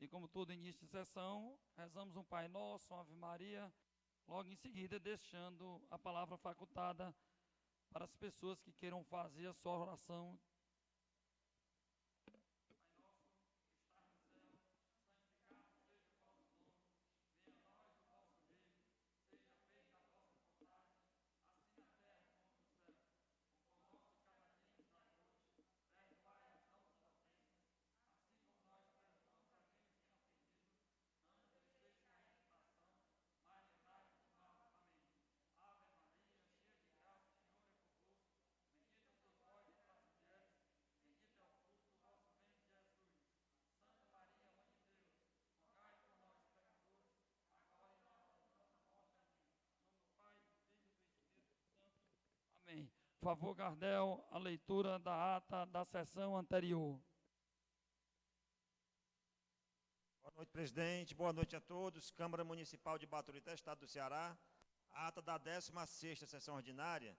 E como todo início de sessão, rezamos um Pai Nosso, uma Ave Maria, logo em seguida deixando a palavra facultada para as pessoas que queiram fazer a sua oração. Amém. Por favor, Gardel, a leitura da ata da sessão anterior. Boa noite, presidente. Boa noite a todos. Câmara Municipal de Baturité, Estado do Ceará. Ata da 16ª sessão ordinária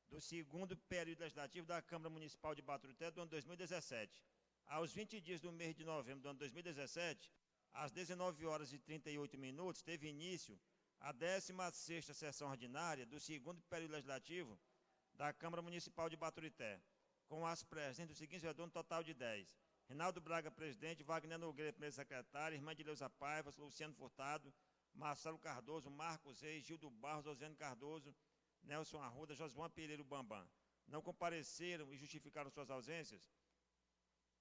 do segundo período legislativo da Câmara Municipal de Baturité do ano 2017. Aos 20 dias do mês de novembro do ano 2017, às 19h38, teve início a 16ª sessão ordinária do segundo período legislativo da Câmara Municipal de Baturité, com as presentes dos seguintes vereadores, no total de 10. Reinaldo Braga, presidente; Wagner Nogueira, primeiro secretário; Irmã de Leusa Paiva; Luciano Furtado; Marcelo Cardoso; Marcos Reis; Gildo Barros; Josiane Cardoso; Nelson Arruda; Josvan Pereira Bambam. Não compareceram e justificaram suas ausências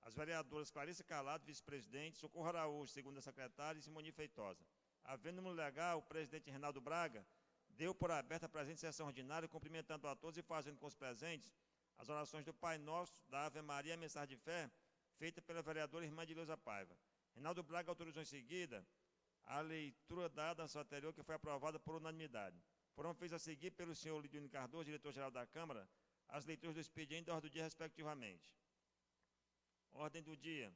as vereadoras Clarissa Calado, vice-presidente; Socorro Araújo, segunda secretária; e Simone Feitosa. Havendo número legal, o presidente Reinaldo Braga deu por aberta a presente sessão ordinária, cumprimentando a todos e fazendo com os presentes as orações do Pai Nosso, da Ave Maria e a mensagem de fé, feita pela vereadora Irmã de Leusa Paiva. Reinaldo Braga autorizou em seguida a leitura da dança anterior, que foi aprovada por unanimidade. Foram feitas a seguir pelo senhor Lidino Cardoso, diretor-geral da Câmara, as leituras do expediente da ordem do dia, respectivamente. Ordem do dia.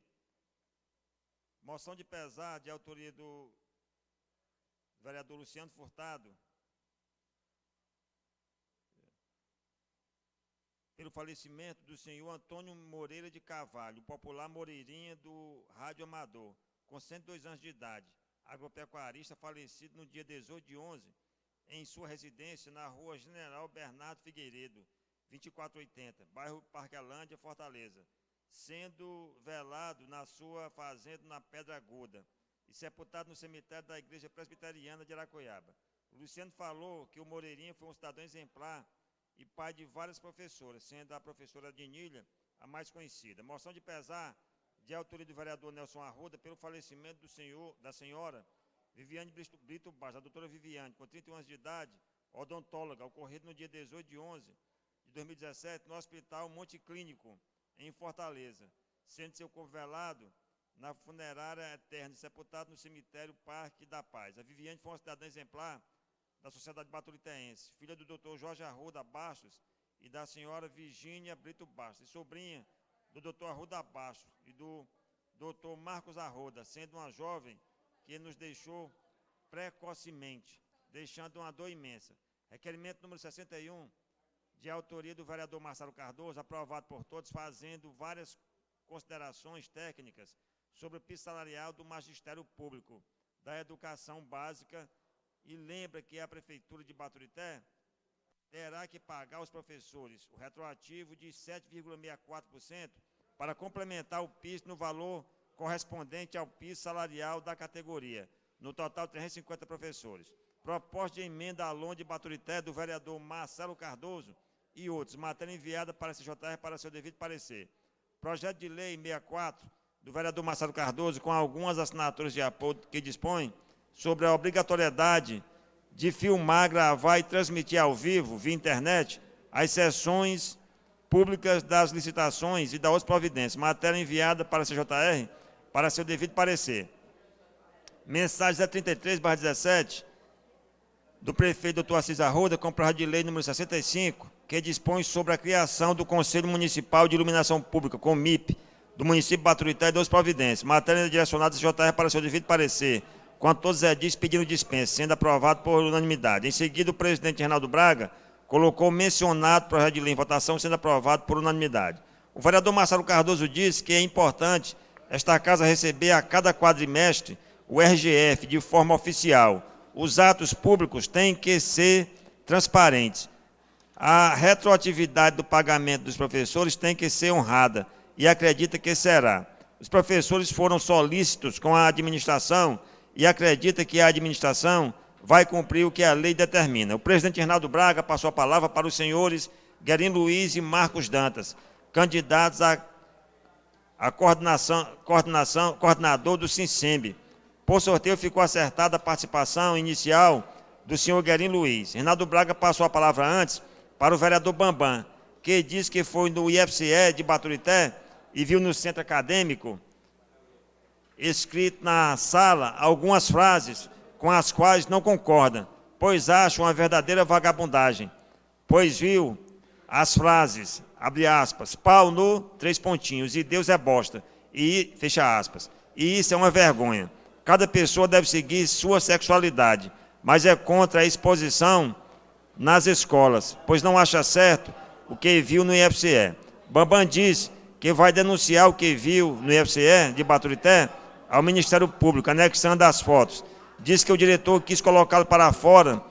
Moção de pesar de autoria do vereador Luciano Furtado, pelo falecimento do senhor Antônio Moreira de Carvalho, popular Moreirinha do Rádio Amador, com 102 anos de idade, agropecuarista, falecido no dia 18/11, em sua residência na rua General Bernardo Figueiredo, 2480, bairro Parquelândia, Fortaleza, sendo velado na sua fazenda na Pedra Aguda e sepultado no cemitério da Igreja Presbiteriana de Aracoiaba. O Luciano falou que o Moreirinha foi um cidadão exemplar e pai de várias professoras, sendo a professora Dinilha a mais conhecida. Moção de pesar de autoria do vereador Nelson Arruda pelo falecimento da senhora Viviane Brito Baixo, a doutora Viviane, com 31 anos de idade, odontóloga, ocorrido no dia 18/11 de 2017, no Hospital Monte Clínico, em Fortaleza, sendo seu corpo velado na funerária eterna e sepultado no cemitério Parque da Paz. A Viviane foi uma cidadã exemplar da sociedade baturitense, filha do doutor Jorge Arruda Bastos e da senhora Virgínia Brito Bastos, e sobrinha do doutor Arruda Bastos e do doutor Marcos Arruda, sendo uma jovem que nos deixou precocemente, deixando uma dor imensa. Requerimento número 61, de autoria do vereador Marcelo Cardoso, aprovado por todos, fazendo várias considerações técnicas sobre o piso salarial do magistério público, da educação básica, e lembra que a Prefeitura de Baturité terá que pagar aos professores o retroativo de 7,64% para complementar o piso no valor correspondente ao piso salarial da categoria, no total 350 professores. Proposta de emenda à LON de Baturité do vereador Marcelo Cardoso e outros, matéria enviada para a CJR para seu devido parecer. Projeto de lei 64 do vereador Marcelo Cardoso, com algumas assinaturas de apoio que dispõe sobre a obrigatoriedade de filmar, gravar e transmitir ao vivo, via internet, as sessões públicas das licitações e da outras providências. Matéria enviada para a CJR para seu devido parecer. Mensagem 033/17 do prefeito Dr. Assis Arruda, com projeto de lei número 65, que dispõe sobre a criação do Conselho Municipal de Iluminação Pública, COMIP, do município de Baturité e das providências. Matéria direcionada à CJR para seu devido parecer, com todos os edis pedindo dispensa, sendo aprovado por unanimidade. Em seguida, o presidente Reinaldo Braga colocou o mencionado projeto de lei em votação, sendo aprovado por unanimidade. O vereador Marcelo Cardoso disse que é importante esta casa receber a cada quadrimestre o RGF de forma oficial. Os atos públicos têm que ser transparentes. A retroatividade do pagamento dos professores tem que ser honrada, e acredita que será. Os professores foram solícitos com a administração e acredita que a administração vai cumprir o que a lei determina. O presidente Reinaldo Braga passou a palavra para os senhores Guerin Luiz e Marcos Dantas, candidatos a coordenador do Sinsemb. Por sorteio ficou acertada a participação inicial do senhor Guerin Luiz. Reinaldo Braga passou a palavra antes para o vereador Bambam, que diz que foi no IFCE de Baturité e viu no centro acadêmico, escrito na sala, algumas frases com as quais não concorda, pois acha uma verdadeira vagabundagem, pois viu as frases, abre aspas, pau no, 3 pontinhos, e Deus é bosta, e fecha aspas. E isso é uma vergonha. Cada pessoa deve seguir sua sexualidade, mas é contra a exposição nas escolas, pois não acha certo o que viu no IFCE. Bambam diz que vai denunciar o que viu no IFCE de Baturité ao Ministério Público, anexando as fotos. Diz que o diretor quis colocá-lo para fora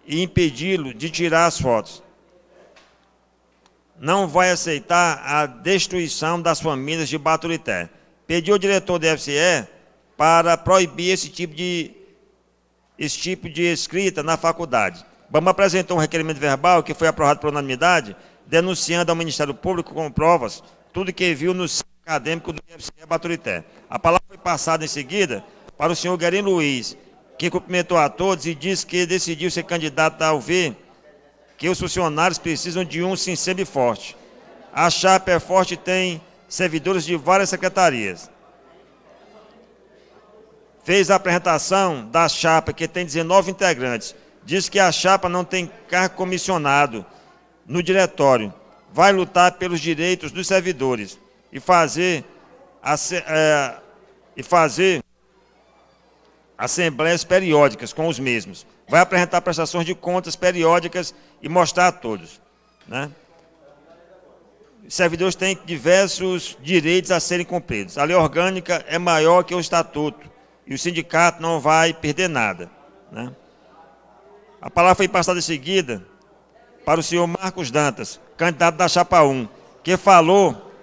e impedi-lo de tirar as fotos. Não vai aceitar a destruição das famílias de Baturité. Pediu ao diretor do IFCE para proibir esse tipo de escrita na faculdade. Bambam apresentou um requerimento verbal que foi aprovado por unanimidade, denunciando ao Ministério Público com provas tudo que viu no centro acadêmico do IFCE Baturité. A palavra foi passada em seguida para o senhor Guerin Luiz, que cumprimentou a todos e disse que decidiu ser candidato ao ver que os funcionários precisam de um Sinsemb forte. A chapa é forte e tem servidores de várias secretarias. Fez a apresentação da chapa, que tem 19 integrantes. Diz que a chapa não tem cargo comissionado no diretório. Vai lutar pelos direitos dos servidores e fazer assembleias periódicas com os mesmos. Vai apresentar prestações de contas periódicas e mostrar a todos, né? Os servidores têm diversos direitos a serem cumpridos. A lei orgânica é maior que o estatuto e o sindicato não vai perder nada, né? A palavra foi passada em seguida para o senhor Marcos Dantas, candidato da Chapa 1, que falou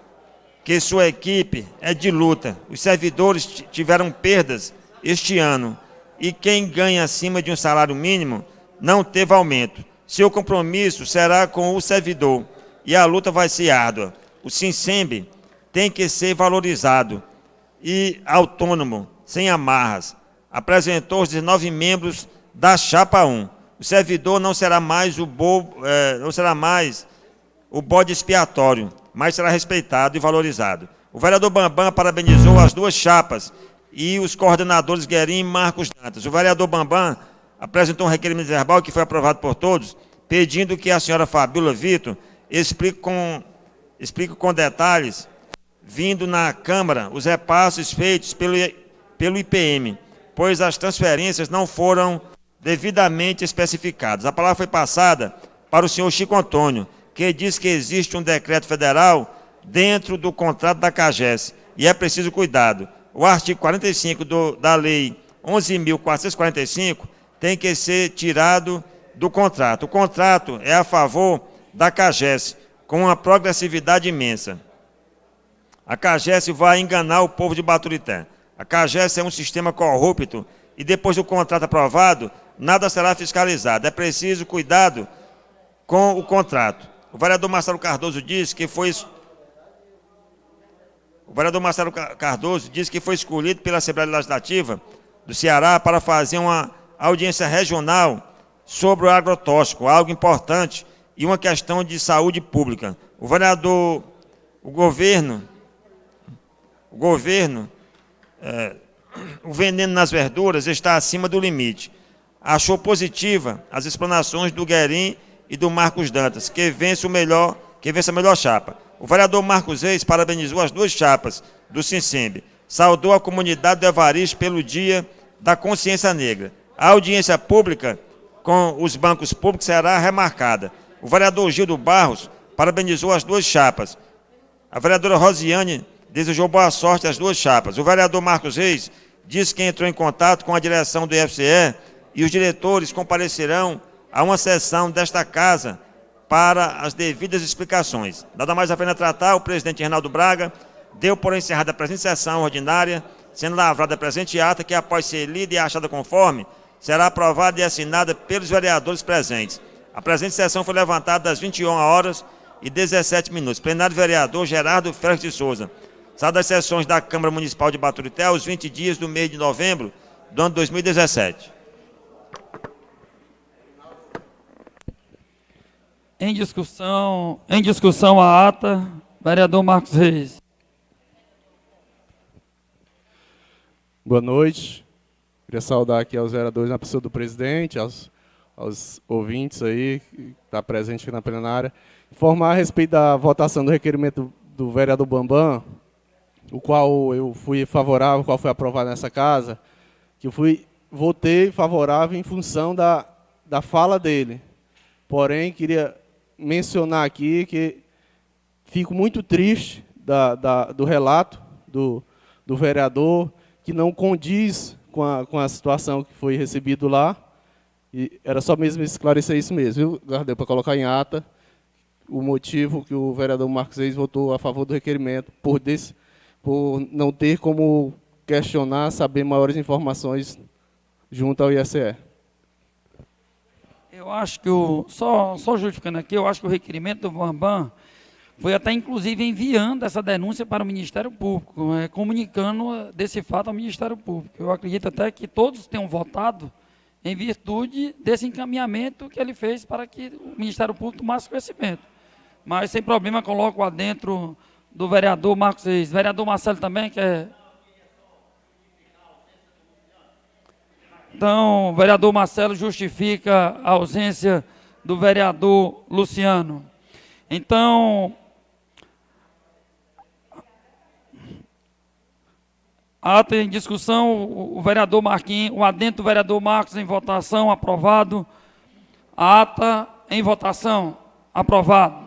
que sua equipe é de luta. Os servidores tiveram perdas este ano e quem ganha acima de um salário mínimo não teve aumento. Seu compromisso será com o servidor e a luta vai ser árdua. O Sinsemb tem que ser valorizado e autônomo, sem amarras. Apresentou os 19 membros da Chapa 1. O servidor não será mais o bode expiatório, mas será respeitado e valorizado. O vereador Bambam parabenizou as duas chapas e os coordenadores Guerin e Marcos Dantas. O vereador Bambam apresentou um requerimento verbal que foi aprovado por todos, pedindo que a senhora Fabíola Vitor explique com detalhes, vindo na Câmara, os repasses feitos pelo IPM, pois as transferências não foram devidamente especificadas. A palavra foi passada para o senhor Chico Antônio, que diz que existe um decreto federal dentro do contrato da CAGES e é preciso cuidado. O artigo 45 da Lei 11.445 tem que ser tirado do contrato. O contrato é a favor da CAGES, com uma progressividade imensa. A CAGES vai enganar o povo de Baturité. A CAGES é um sistema corrupto e depois do contrato aprovado, nada será fiscalizado. É preciso cuidado com o contrato. O vereador Marcelo Cardoso disse que foi escolhido pela Assembleia Legislativa do Ceará para fazer uma audiência regional sobre o agrotóxico, algo importante e uma questão de saúde pública. O veneno nas verduras está acima do limite. Achou positiva as explanações do Guerin e do Marcos Dantas, que vence a melhor chapa. O vereador Marcos Reis parabenizou as duas chapas do Sinsemb, saudou a comunidade do Evaristo pelo Dia da Consciência Negra. A audiência pública com os bancos públicos será remarcada. O vereador Gildo Barros parabenizou as duas chapas. A vereadora Rosiane desejou boa sorte às duas chapas. O vereador Marcos Reis disse que entrou em contato com a direção do IFCE e os diretores comparecerão a uma sessão desta casa para as devidas explicações. Nada mais a pena tratar, o presidente Reinaldo Braga deu por encerrada a presente sessão ordinária, sendo lavrada a presente ata, que após ser lida e achada conforme, será aprovada e assinada pelos vereadores presentes. A presente sessão foi levantada às 21h17. Plenário vereador Gerardo Félix de Souza. Sala das sessões da Câmara Municipal de Baturité, aos 20 dias do mês de novembro do ano 2017. Em discussão a ata, vereador Marcos Reis. Boa noite. Queria saudar aqui aos vereadores na pessoa do presidente, aos ouvintes aí que estão presentes aqui na plenária. Informar a respeito da votação do requerimento do vereador Bambam, o qual eu fui favorável, o qual foi aprovado nessa casa, que eu votei favorável em função da fala dele. Porém, queria mencionar aqui que fico muito triste do relato do vereador, que não condiz com a situação que foi recebido lá. E era só mesmo esclarecer isso mesmo, viu? Guardei para colocar em ata o motivo que o vereador Marcos Reis votou a favor do requerimento, por não ter como questionar, saber maiores informações junto ao IFCE. Eu acho que só justificando aqui, eu acho que o requerimento do Bambam foi até inclusive enviando essa denúncia para o Ministério Público, comunicando desse fato ao Ministério Público. Eu acredito até que todos tenham votado em virtude desse encaminhamento que ele fez para que o Ministério Público tomasse conhecimento. Mas, sem problema, coloco adentro do vereador Marcos Reis. Vereador Marcelo também quer... Então, o vereador Marcelo justifica a ausência do vereador Luciano. Então, ata em discussão, o vereador Marquinhos, o adendo do vereador Marcos em votação, aprovado. A ata em votação, aprovado.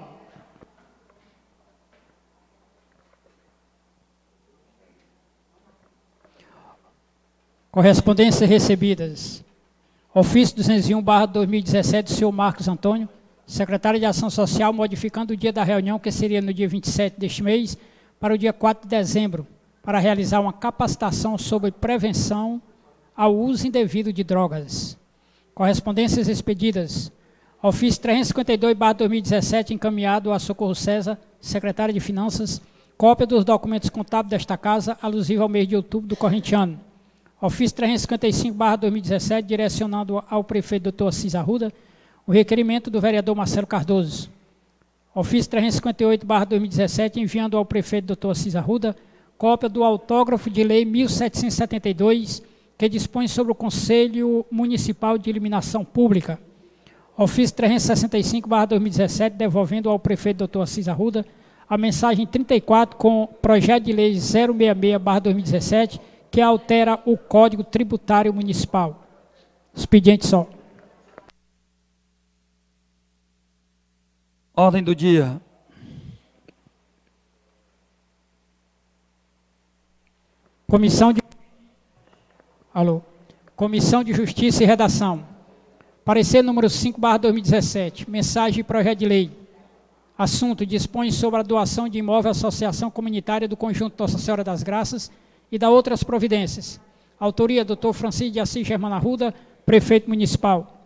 Correspondências recebidas. Ofício 201/2017 do senhor Marcos Antônio, secretário de Ação Social, modificando o dia da reunião, que seria no dia 27 deste mês, para o dia 4 de dezembro, para realizar uma capacitação sobre prevenção ao uso indevido de drogas. Correspondências expedidas. Ofício 352/2017, encaminhado a Socorro César, secretário de Finanças, cópia dos documentos contábeis desta casa, alusivo ao mês de outubro do corrente ano. Ofício 355/2017, direcionando ao prefeito Dr. Assis Arruda, o requerimento do vereador Marcelo Cardoso. Ofício 358/2017, enviando ao prefeito Dr. Assis Arruda, cópia do autógrafo de lei 1772, que dispõe sobre o Conselho Municipal de Iluminação Pública. Ofício 365/2017, devolvendo ao prefeito Dr. Assis Arruda a mensagem 34 com projeto de lei 066/2017, que altera o Código Tributário Municipal. Expediente só. Ordem do dia. Comissão de Justiça e Redação. Parecer número 5/2017. Mensagem e projeto de lei. Assunto: dispõe sobre a doação de imóvel à Associação Comunitária do Conjunto Nossa Senhora das Graças e da outras providências. Autoria: Dr. Francisco de Assis Germano Arruda, prefeito municipal.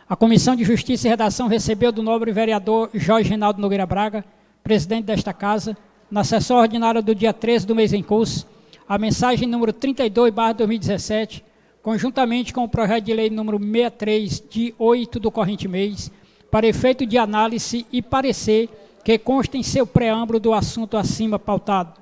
A Comissão de Justiça e Redação recebeu do nobre vereador Jorge Reinaldo Nogueira Braga, presidente desta casa, na sessão ordinária do dia 13 do mês em curso, a mensagem número 32/2017, conjuntamente com o projeto de lei número 63, de 8 do corrente mês, para efeito de análise e parecer que consta em seu preâmbulo do assunto acima pautado.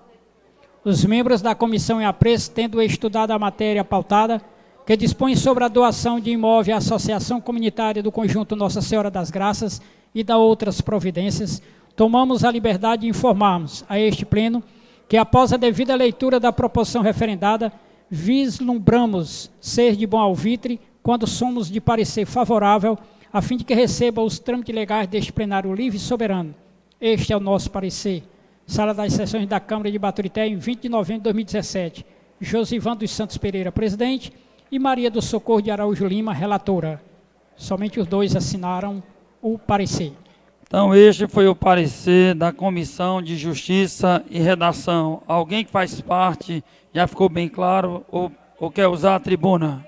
Os membros da comissão em apreço, tendo estudado a matéria pautada, que dispõe sobre a doação de imóvel à Associação Comunitária do Conjunto Nossa Senhora das Graças e da outras providências, tomamos a liberdade de informarmos a este pleno que, após a devida leitura da proposição referendada, vislumbramos ser de bom alvitre quando somos de parecer favorável, a fim de que receba os trâmites legais deste plenário livre e soberano. Este é o nosso parecer. Sala das Sessões da Câmara de Baturité, em 20 de novembro de 2017. Josivan dos Santos Pereira, presidente, e Maria do Socorro de Araújo Lima, relatora. Somente os dois assinaram o parecer. Então, este foi o parecer da Comissão de Justiça e Redação. Alguém que faz parte, já ficou bem claro, ou quer usar a tribuna?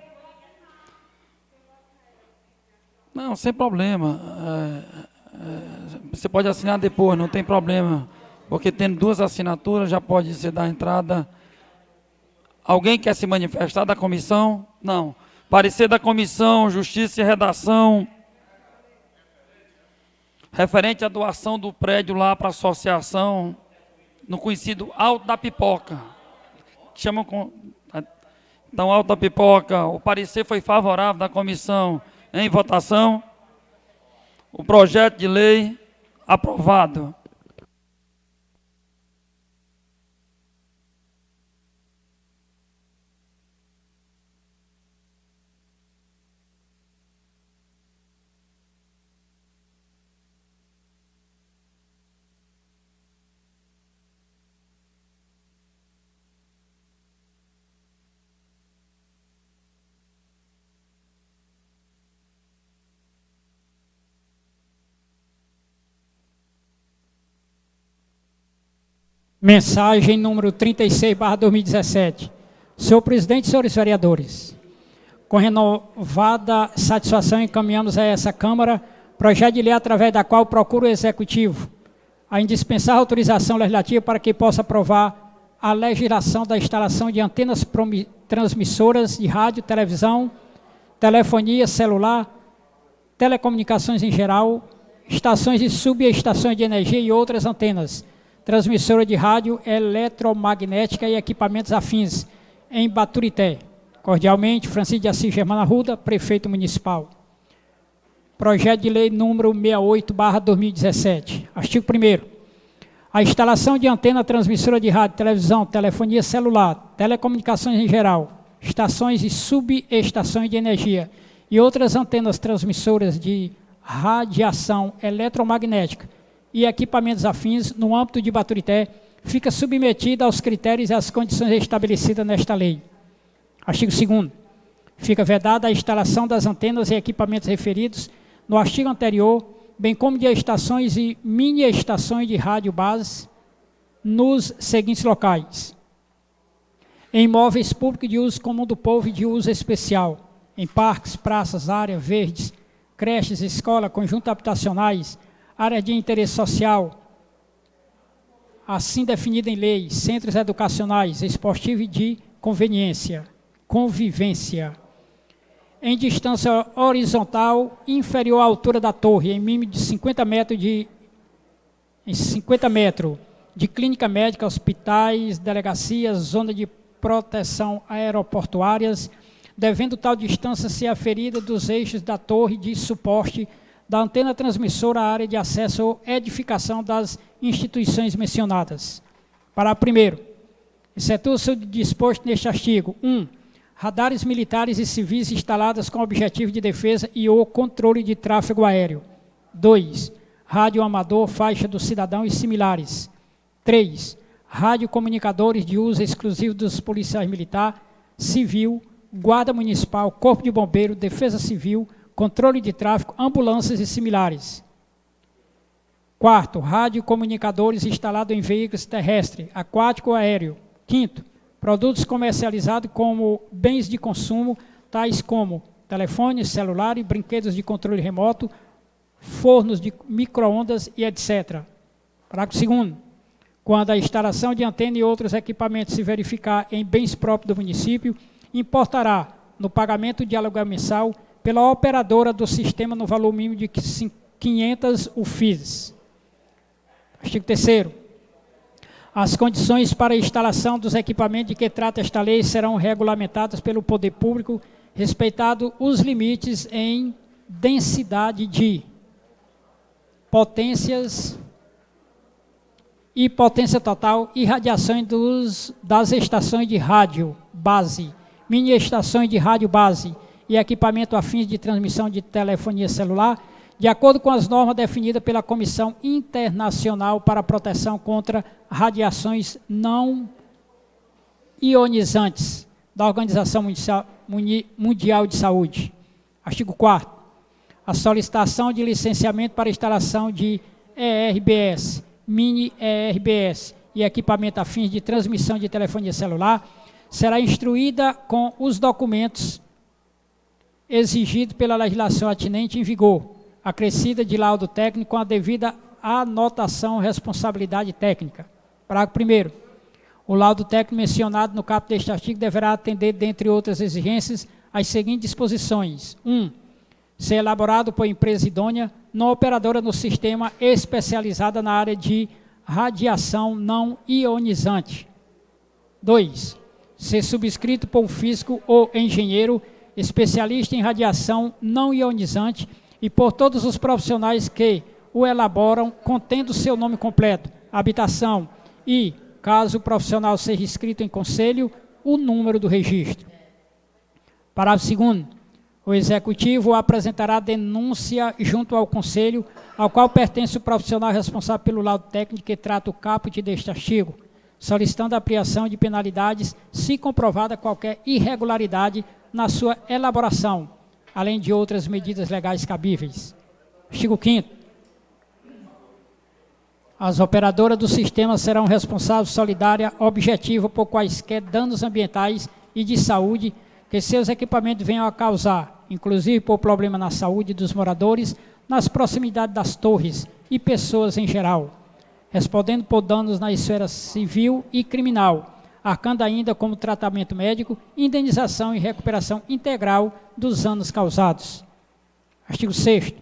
Não, sem problema. Você pode assinar depois, não tem problema. Porque tendo 2 assinaturas, já pode ser da entrada. Alguém quer se manifestar da comissão? Não. Parecer da Comissão, Justiça e Redação, referente à doação do prédio lá para a associação, no conhecido Alto da Pipoca. Então, Alto da Pipoca, o parecer foi favorável da comissão. Em votação, o projeto de lei aprovado. Mensagem número 36/2017. Senhor presidente e senhores vereadores, com renovada satisfação encaminhamos a essa Câmara projeto de lei através da qual procura o Executivo a indispensável autorização legislativa para que possa aprovar a legislação da instalação de antenas transmissoras de rádio, televisão, telefonia celular, telecomunicações em geral, estações e subestações de energia e outras antenas, transmissora de rádio eletromagnética e equipamentos afins, em Baturité. Cordialmente, Francisco de Assis Germano Arruda, prefeito municipal. Projeto de lei número 68/2017. Artigo 1º. A instalação de antena transmissora de rádio, televisão, telefonia celular, telecomunicações em geral, estações e subestações de energia e outras antenas transmissoras de radiação eletromagnética e equipamentos afins no âmbito de Baturité fica submetida aos critérios e às condições estabelecidas nesta lei. Artigo 2º. Fica vedada a instalação das antenas e equipamentos referidos no artigo anterior, bem como de estações e mini-estações de rádio base nos seguintes locais: em imóveis públicos de uso comum do povo e de uso especial, em parques, praças, áreas verdes, creches, escolas, conjuntos habitacionais, áreas de interesse social, assim definida em lei, centros educacionais, esportivos e de convivência, em distância horizontal inferior à altura da torre, em mínimo de 50 metros de clínica médica, hospitais, delegacias, zona de proteção aeroportuárias, devendo tal distância ser aferida dos eixos da torre de suporte da antena transmissora à área de acesso ou edificação das instituições mencionadas. Parágrafo 1º. Excetua-se o disposto neste artigo: 1. Radares militares e civis instalados com objetivo de defesa e ou controle de tráfego aéreo. 2. Rádio amador, faixa do cidadão e similares. 3. Radiocomunicadores de uso exclusivo dos policiais militar, civil, guarda municipal, corpo de bombeiro, defesa civil, controle de tráfego, ambulâncias e similares. 4. Radiocomunicadores instalados em veículos terrestre, aquático ou aéreo. 5. Produtos comercializados como bens de consumo, tais como telefones, celular e brinquedos de controle remoto, fornos de micro-ondas e etc. Parágrafo 2º. Quando a instalação de antena e outros equipamentos se verificar em bens próprios do município, importará no pagamento de aluguel mensal pela operadora do sistema no valor mínimo de 500 UFIs. Artigo 3º. As condições para a instalação dos equipamentos de que trata esta lei serão regulamentadas pelo poder público, respeitado os limites em densidade de potências e potência total e radiação das estações de rádio base, mini-estações de rádio base e equipamento afins de transmissão de telefonia celular, de acordo com as normas definidas pela Comissão Internacional para a Proteção contra Radiações Não Ionizantes, da Organização Mundial de Saúde. Artigo 4º. A solicitação de licenciamento para instalação de ERBS, mini ERBS e equipamento a fins de transmissão de telefonia celular será instruída com os documentos exigidos pela legislação atinente em vigor, acrescida de laudo técnico com a devida anotação responsabilidade técnica. Parágrafo 1º. O laudo técnico mencionado no caput deste artigo deverá atender, dentre outras exigências, as seguintes disposições. 1. Ser elaborado por empresa idônea, não operadora no sistema especializada na área de radiação não ionizante. 2. Ser subscrito por um físico ou engenheiro especialista em radiação não ionizante e por todos os profissionais que o elaboram, contendo seu nome completo, habitação e, caso o profissional seja inscrito em conselho, o número do registro. Parágrafo 2º. O executivo apresentará denúncia junto ao conselho, ao qual pertence o profissional responsável pelo laudo técnico que trata o caput deste artigo, solicitando a ampliação de penalidades se comprovada qualquer irregularidade na sua elaboração, além de outras medidas legais cabíveis. Artigo 5º. As operadoras do sistema serão responsáveis solidária objetiva por quaisquer danos ambientais e de saúde que seus equipamentos venham a causar, inclusive por problema na saúde dos moradores, nas proximidades das torres e pessoas em geral, respondendo por danos na esfera civil e criminal, arcando ainda como tratamento médico, indenização e recuperação integral dos danos causados. Artigo 6º.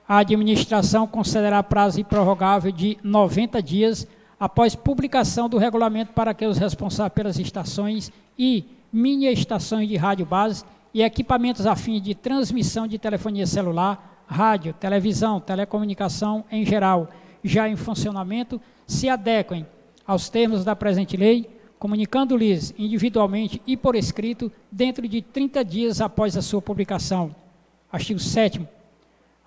A administração concederá prazo improrrogável de 90 dias após publicação do regulamento para que os responsáveis pelas estações e mini-estações de rádio base e equipamentos a fim de transmissão de telefonia celular, rádio, televisão, telecomunicação em geral, já em funcionamento, se adequem aos termos da presente lei, comunicando-lhes individualmente e por escrito dentro de 30 dias após a sua publicação. Artigo 7º.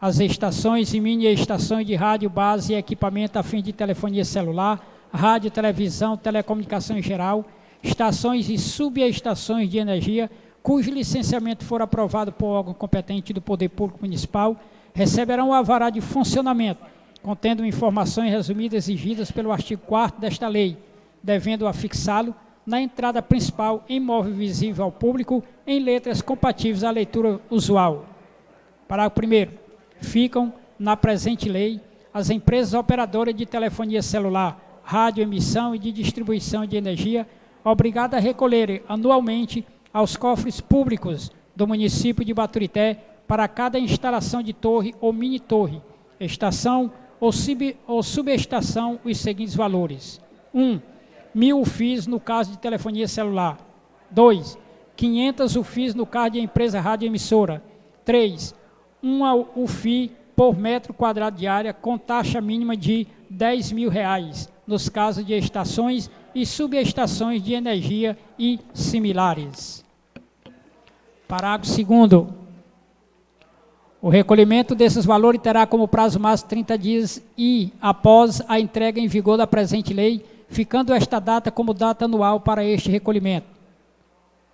As estações e mini-estações de rádio base e equipamento a fim de telefonia celular, rádio, televisão, telecomunicação em geral, estações e subestações de energia, cujo licenciamento for aprovado por órgão competente do Poder Público Municipal, receberão o alvará de funcionamento, contendo informações resumidas exigidas pelo artigo 4º desta lei, devendo afixá-lo na entrada principal em móvel visível ao público, em letras compatíveis à leitura usual. Parágrafo 1º. Ficam, na presente lei, as empresas operadoras de telefonia celular, rádio, emissão e de distribuição de energia, obrigadas a recolherem anualmente aos cofres públicos do município de Baturité, para cada instalação de torre ou mini-torre, estação ou subestação, os seguintes valores. 1. 1.000 UFIs no caso de telefonia celular. 2. 500 UFIs no caso de empresa radioemissora. 3. 1 UFI por metro quadrado de área, com taxa mínima de R$10.000, nos casos de estações e subestações de energia e similares. Parágrafo 2º. O recolhimento desses valores terá como prazo máximo 30 dias e, após a entrega em vigor da presente lei, ficando esta data como data anual para este recolhimento.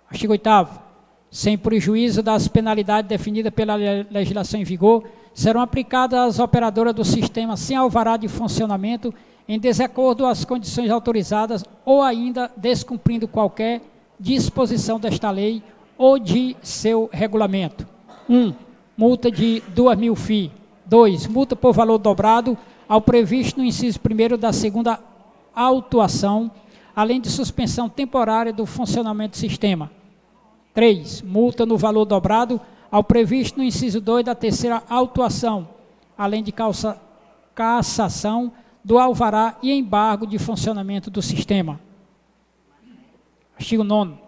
Artigo 8º. Sem prejuízo das penalidades definidas pela legislação em vigor, serão aplicadas às operadoras do sistema sem alvará de funcionamento, em desacordo às condições autorizadas ou ainda descumprindo qualquer disposição desta lei ou de seu regulamento. 1. Multa de 2.000 FII. 2. Multa por valor dobrado ao previsto no inciso 1º da segunda autuação, além de suspensão temporária do funcionamento do sistema. 3. Multa no valor dobrado ao previsto no inciso 2 da terceira autuação, além de cassação do alvará e embargo de funcionamento do sistema. Artigo 9º.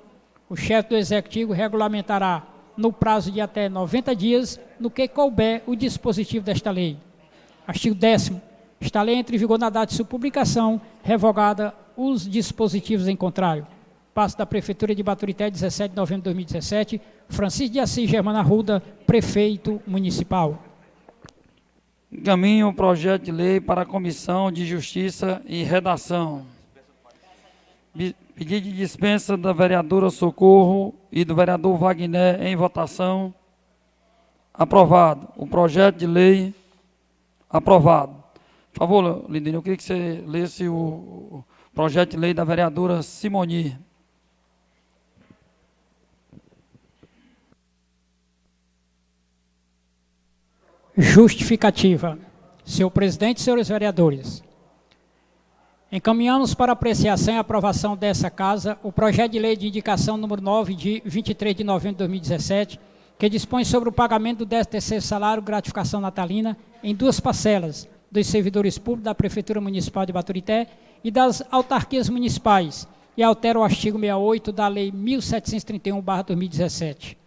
O chefe do Executivo regulamentará, no prazo de até 90 dias, no que couber o dispositivo desta lei. Artigo 10º. Esta lei entra em vigor na data de sua publicação, revogada os dispositivos em contrário. Passo da Prefeitura de Baturité, 17 de novembro de 2017, Francisco de Assis Germano Arruda, Prefeito Municipal. Encaminho o projeto de lei para a Comissão de Justiça e Redação. Pedido de dispensa da vereadora Socorro e do vereador Wagner em votação. Aprovado. O projeto de lei aprovado. Por favor, Lindinho, eu queria que você lesse o projeto de lei da vereadora Simoni. Justificativa. Senhor presidente, senhores vereadores, encaminhamos para apreciação e aprovação dessa Casa o projeto de lei de indicação número 9, de 23 de novembro de 2017, que dispõe sobre o pagamento do 13º salário gratificação natalina em duas parcelas dos servidores públicos da Prefeitura Municipal de Baturité e das autarquias municipais, e altera o artigo 68 da Lei 1731/2017.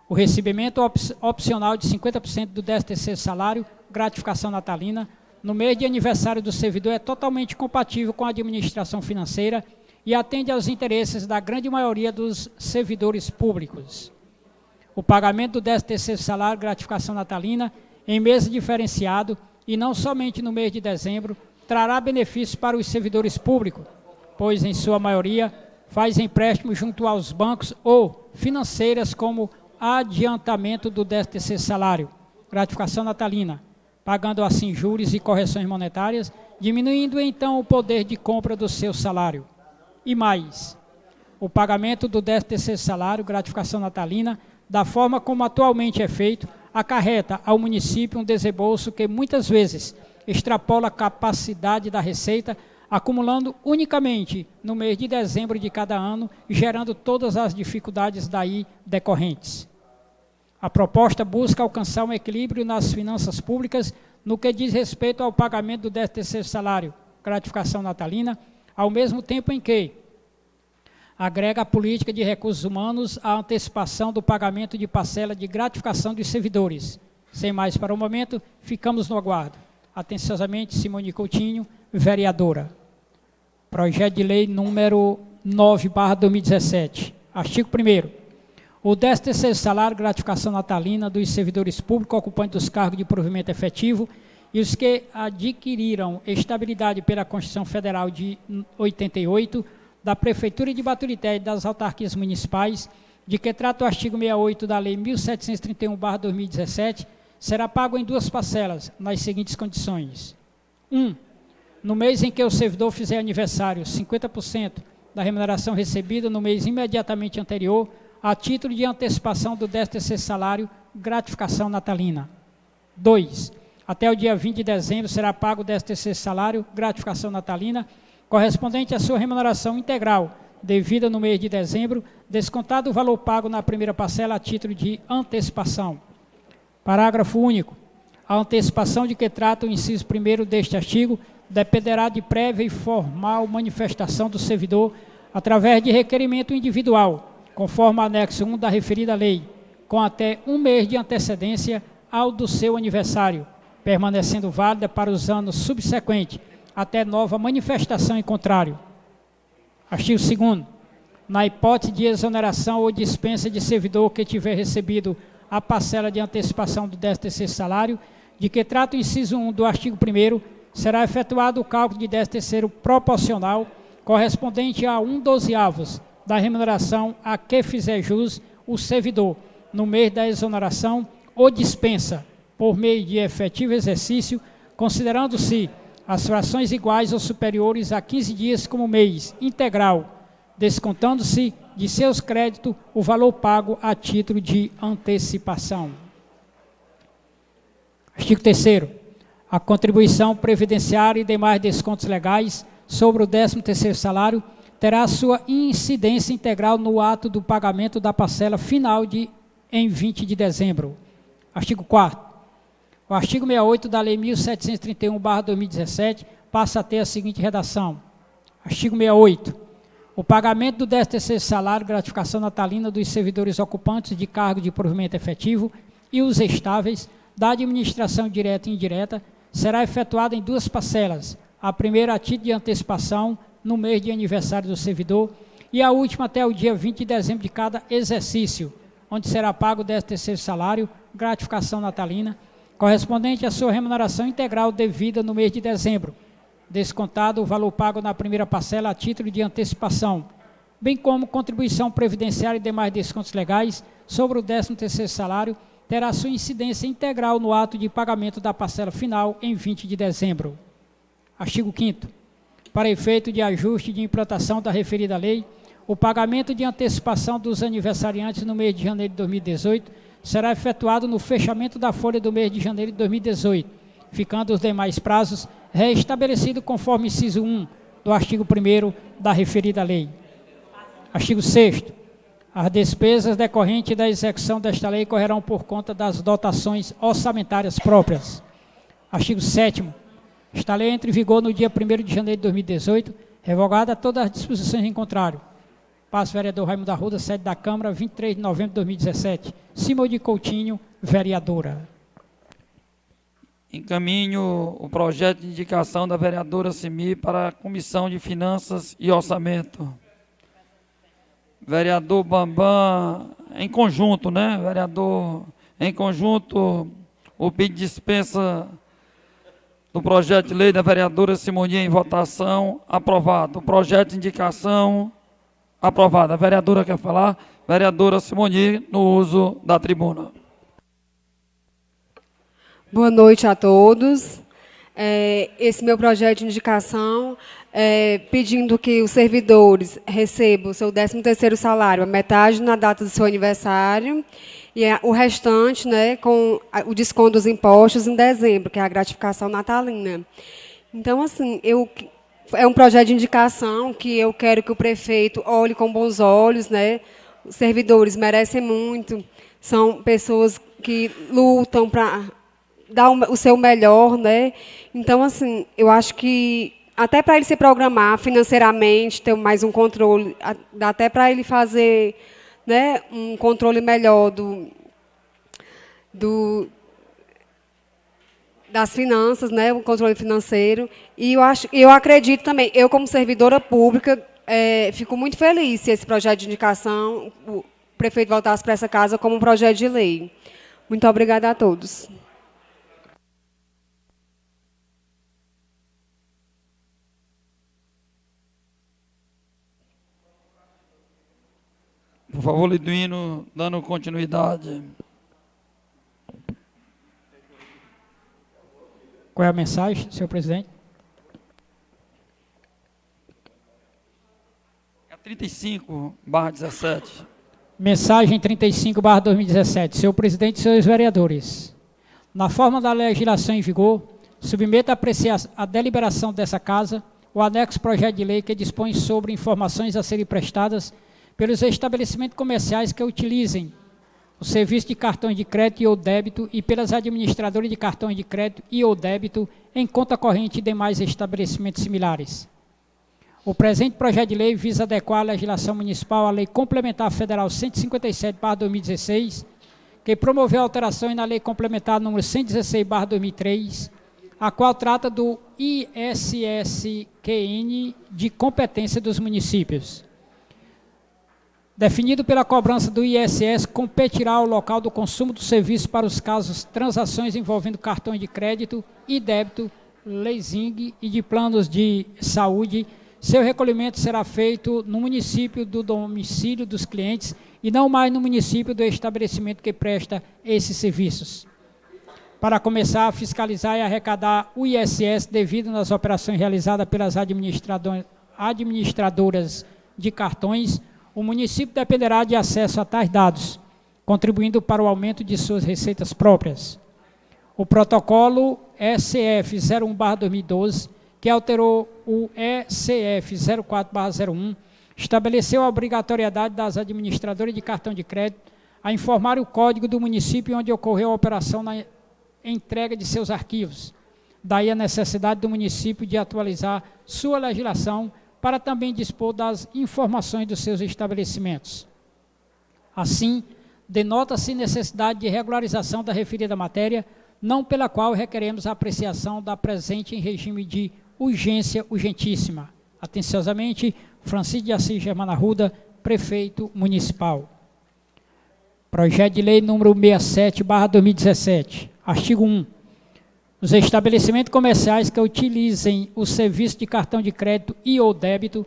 O recebimento opcional de 50% do 13º salário, gratificação natalina, no mês de aniversário do servidor é totalmente compatível com a administração financeira e atende aos interesses da grande maioria dos servidores públicos. O pagamento do 13º salário, gratificação natalina, em mês diferenciado, e não somente no mês de dezembro, trará benefícios para os servidores públicos, pois, em sua maioria, faz empréstimo junto aos bancos ou financeiras como adiantamento do 13º salário, gratificação natalina, pagando assim juros e correções monetárias, diminuindo então o poder de compra do seu salário. E mais, o pagamento do 13º salário, gratificação natalina, da forma como atualmente é feito, acarreta ao município um desembolso que muitas vezes extrapola a capacidade da receita, acumulando unicamente no mês de dezembro de cada ano, gerando todas as dificuldades daí decorrentes. A proposta busca alcançar um equilíbrio nas finanças públicas no que diz respeito ao pagamento do 13º salário, gratificação natalina, ao mesmo tempo em que agrega a política de recursos humanos à antecipação do pagamento de parcela de gratificação dos servidores. Sem mais para o momento, ficamos no aguardo. Atenciosamente, Simone Coutinho, vereadora. Projeto de lei número 9/2017. Artigo 1º. O 13º salário, gratificação natalina dos servidores públicos ocupantes dos cargos de provimento efetivo e os que adquiriram estabilidade pela Constituição Federal de 88, da Prefeitura de Baturité e das autarquias municipais, de que trata o artigo 68 da Lei 1731/2017, será pago em duas parcelas, nas seguintes condições. 1. No mês em que o servidor fizer aniversário, 50% da remuneração recebida no mês imediatamente anterior, a título de antecipação do 13º salário, gratificação natalina. 2. Até o dia 20 de dezembro será pago o 13º salário, gratificação natalina, correspondente à sua remuneração integral, devida no mês de dezembro, descontado o valor pago na primeira parcela a título de antecipação. Parágrafo único. A antecipação de que trata o inciso 1º deste artigo dependerá de prévia e formal manifestação do servidor através de requerimento individual, conforme anexo 1 da referida lei, com até um mês de antecedência ao do seu aniversário, permanecendo válida para os anos subsequentes, até nova manifestação em contrário. Artigo 2º. Na hipótese de exoneração ou dispensa de servidor que tiver recebido a parcela de antecipação do 13º salário, de que trata o inciso 1 do artigo 1º, será efetuado o cálculo de 13º proporcional, correspondente a 1/12 da remuneração a que fizer jus o servidor, no mês da exoneração ou dispensa, por meio de efetivo exercício, considerando-se as frações iguais ou superiores a 15 dias como mês integral, descontando-se de seus créditos o valor pago a título de antecipação. Artigo 3º. A contribuição previdenciária e demais descontos legais sobre o 13º salário terá sua incidência integral no ato do pagamento da parcela final em 20 de dezembro. Artigo 4º. O artigo 68 da Lei 1731/2017 passa a ter a seguinte redação. Artigo 68. O pagamento do 13º salário, gratificação natalina dos servidores ocupantes de cargo de provimento efetivo e os estáveis da administração direta e indireta será efetuado em duas parcelas, a primeira a título de antecipação no mês de aniversário do servidor e a última até o dia 20 de dezembro de cada exercício, onde será pago o 13º salário, gratificação natalina, correspondente à sua remuneração integral devida no mês de dezembro, descontado o valor pago na primeira parcela a título de antecipação, bem como contribuição previdenciária e demais descontos legais sobre o 13º salário, terá sua incidência integral no ato de pagamento da parcela final em 20 de dezembro. Artigo 5º. Para efeito de ajuste de implantação da referida lei, o pagamento de antecipação dos aniversariantes no mês de janeiro de 2018 será efetuado no fechamento da folha do mês de janeiro de 2018, ficando os demais prazos reestabelecidos conforme inciso 1 do artigo 1º da referida lei. Artigo 6º. As despesas decorrentes da execução desta lei correrão por conta das dotações orçamentárias próprias. Artigo 7º. Esta lei entra em vigor no dia 1º de janeiro de 2018, revogada todas as disposições em contrário. Passo, vereador Raimundo Arruda, sede da Câmara, 23 de novembro de 2017. Simão de Coutinho, vereadora. Encaminho o projeto de indicação da vereadora Simi para a Comissão de Finanças e Orçamento. Vereador Bambam, em conjunto, né? Vereador, em conjunto, o pedido de dispensa do projeto de lei da vereadora Simoninha em votação, aprovado. O projeto de indicação, aprovado. A vereadora quer falar? Vereadora Simoninha, no uso da tribuna. Boa noite a todos. Esse meu projeto de indicação, pedindo que os servidores recebam o seu 13º salário, a metade na data do seu aniversário, e o restante, né, com o desconto dos impostos em dezembro, que é a gratificação natalina. Então, assim, é um projeto de indicação que eu quero que o prefeito olhe com bons olhos, né? Os servidores merecem muito, são pessoas que lutam para dar o seu melhor, né? Então, assim, eu acho que até para ele se programar financeiramente, ter mais um controle, dá até para ele fazer, né, um controle melhor das finanças, né, um controle financeiro. E eu acredito também, eu como servidora pública, fico muito feliz se esse projeto de indicação, o prefeito voltasse para essa casa como um projeto de lei. Muito obrigada a todos. Por favor, Liduíno, dando continuidade. Qual é a mensagem, senhor presidente? É 35/17. Mensagem 35/2017. Senhor presidente e senhores vereadores, na forma da legislação em vigor, submeto a deliberação dessa casa o anexo projeto de lei que dispõe sobre informações a serem prestadas pelos estabelecimentos comerciais que utilizem o serviço de cartões de crédito e ou débito e pelas administradoras de cartões de crédito e ou débito em conta corrente e demais estabelecimentos similares. O presente projeto de lei visa adequar a legislação municipal à Lei Complementar Federal 157/2016, que promoveu alterações na Lei Complementar número 116/2003, a qual trata do ISSQN de competência dos municípios. Definido pela cobrança do ISS, competirá ao local do consumo do serviço para os casos transações envolvendo cartões de crédito e débito, leasing e de planos de saúde. Seu recolhimento será feito no município do domicílio dos clientes e não mais no município do estabelecimento que presta esses serviços. Para começar a fiscalizar e arrecadar o ISS devido nas operações realizadas pelas administradoras de cartões, o município dependerá de acesso a tais dados, contribuindo para o aumento de suas receitas próprias. O protocolo ECF 01/2012, que alterou o ECF 04/01, estabeleceu a obrigatoriedade das administradoras de cartão de crédito a informar o código do município onde ocorreu a operação na entrega de seus arquivos. Daí a necessidade do município de atualizar sua legislação para também dispor das informações dos seus estabelecimentos. Assim, denota-se necessidade de regularização da referida matéria, não pela qual requeremos a apreciação da presente em regime de urgência urgentíssima. Atenciosamente, Francisco de Assis Germano Arruda, prefeito municipal. Projeto de lei número 67/2017. Artigo 1. Os estabelecimentos comerciais que utilizem o serviço de cartão de crédito e ou débito,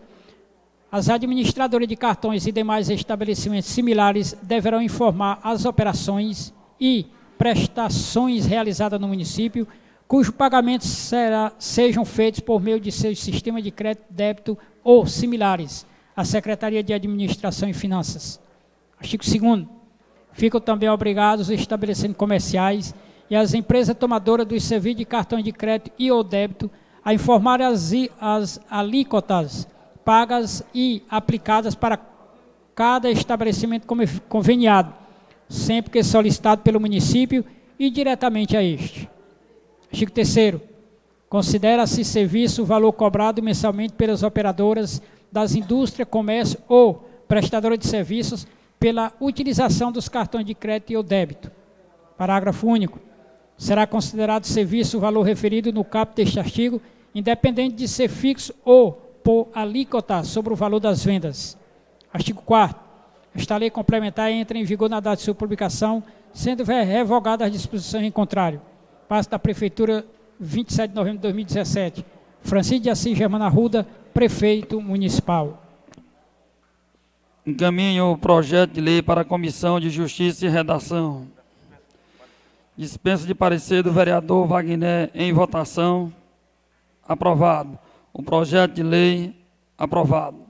as administradoras de cartões e demais estabelecimentos similares deverão informar as operações e prestações realizadas no município, cujos pagamentos sejam feitos por meio de seus sistemas de crédito, débito ou similares, à Secretaria de Administração e Finanças. Artigo 2º. Ficam também obrigados os estabelecimentos comerciais e as empresas tomadoras dos serviços de cartão de crédito e ou débito a informar as alíquotas pagas e aplicadas para cada estabelecimento conveniado, sempre que solicitado pelo município e diretamente a este. Artigo 3º. Considera-se serviço o valor cobrado mensalmente pelas operadoras das indústrias, comércio ou prestadoras de serviços pela utilização dos cartões de crédito e ou débito. Parágrafo único. Será considerado serviço o valor referido no caput deste artigo, independente de ser fixo ou por alíquota sobre o valor das vendas. Artigo 4º. Esta lei complementar entra em vigor na data de sua publicação, sendo revogada as disposições em contrário. Passo da Prefeitura, 27 de novembro de 2017. Francisco de Assis Germano Arruda, Prefeito Municipal. Encaminho o projeto de lei para a Comissão de Justiça e Redação. Dispensa de parecer do vereador Wagner em votação. Aprovado. O projeto de lei aprovado.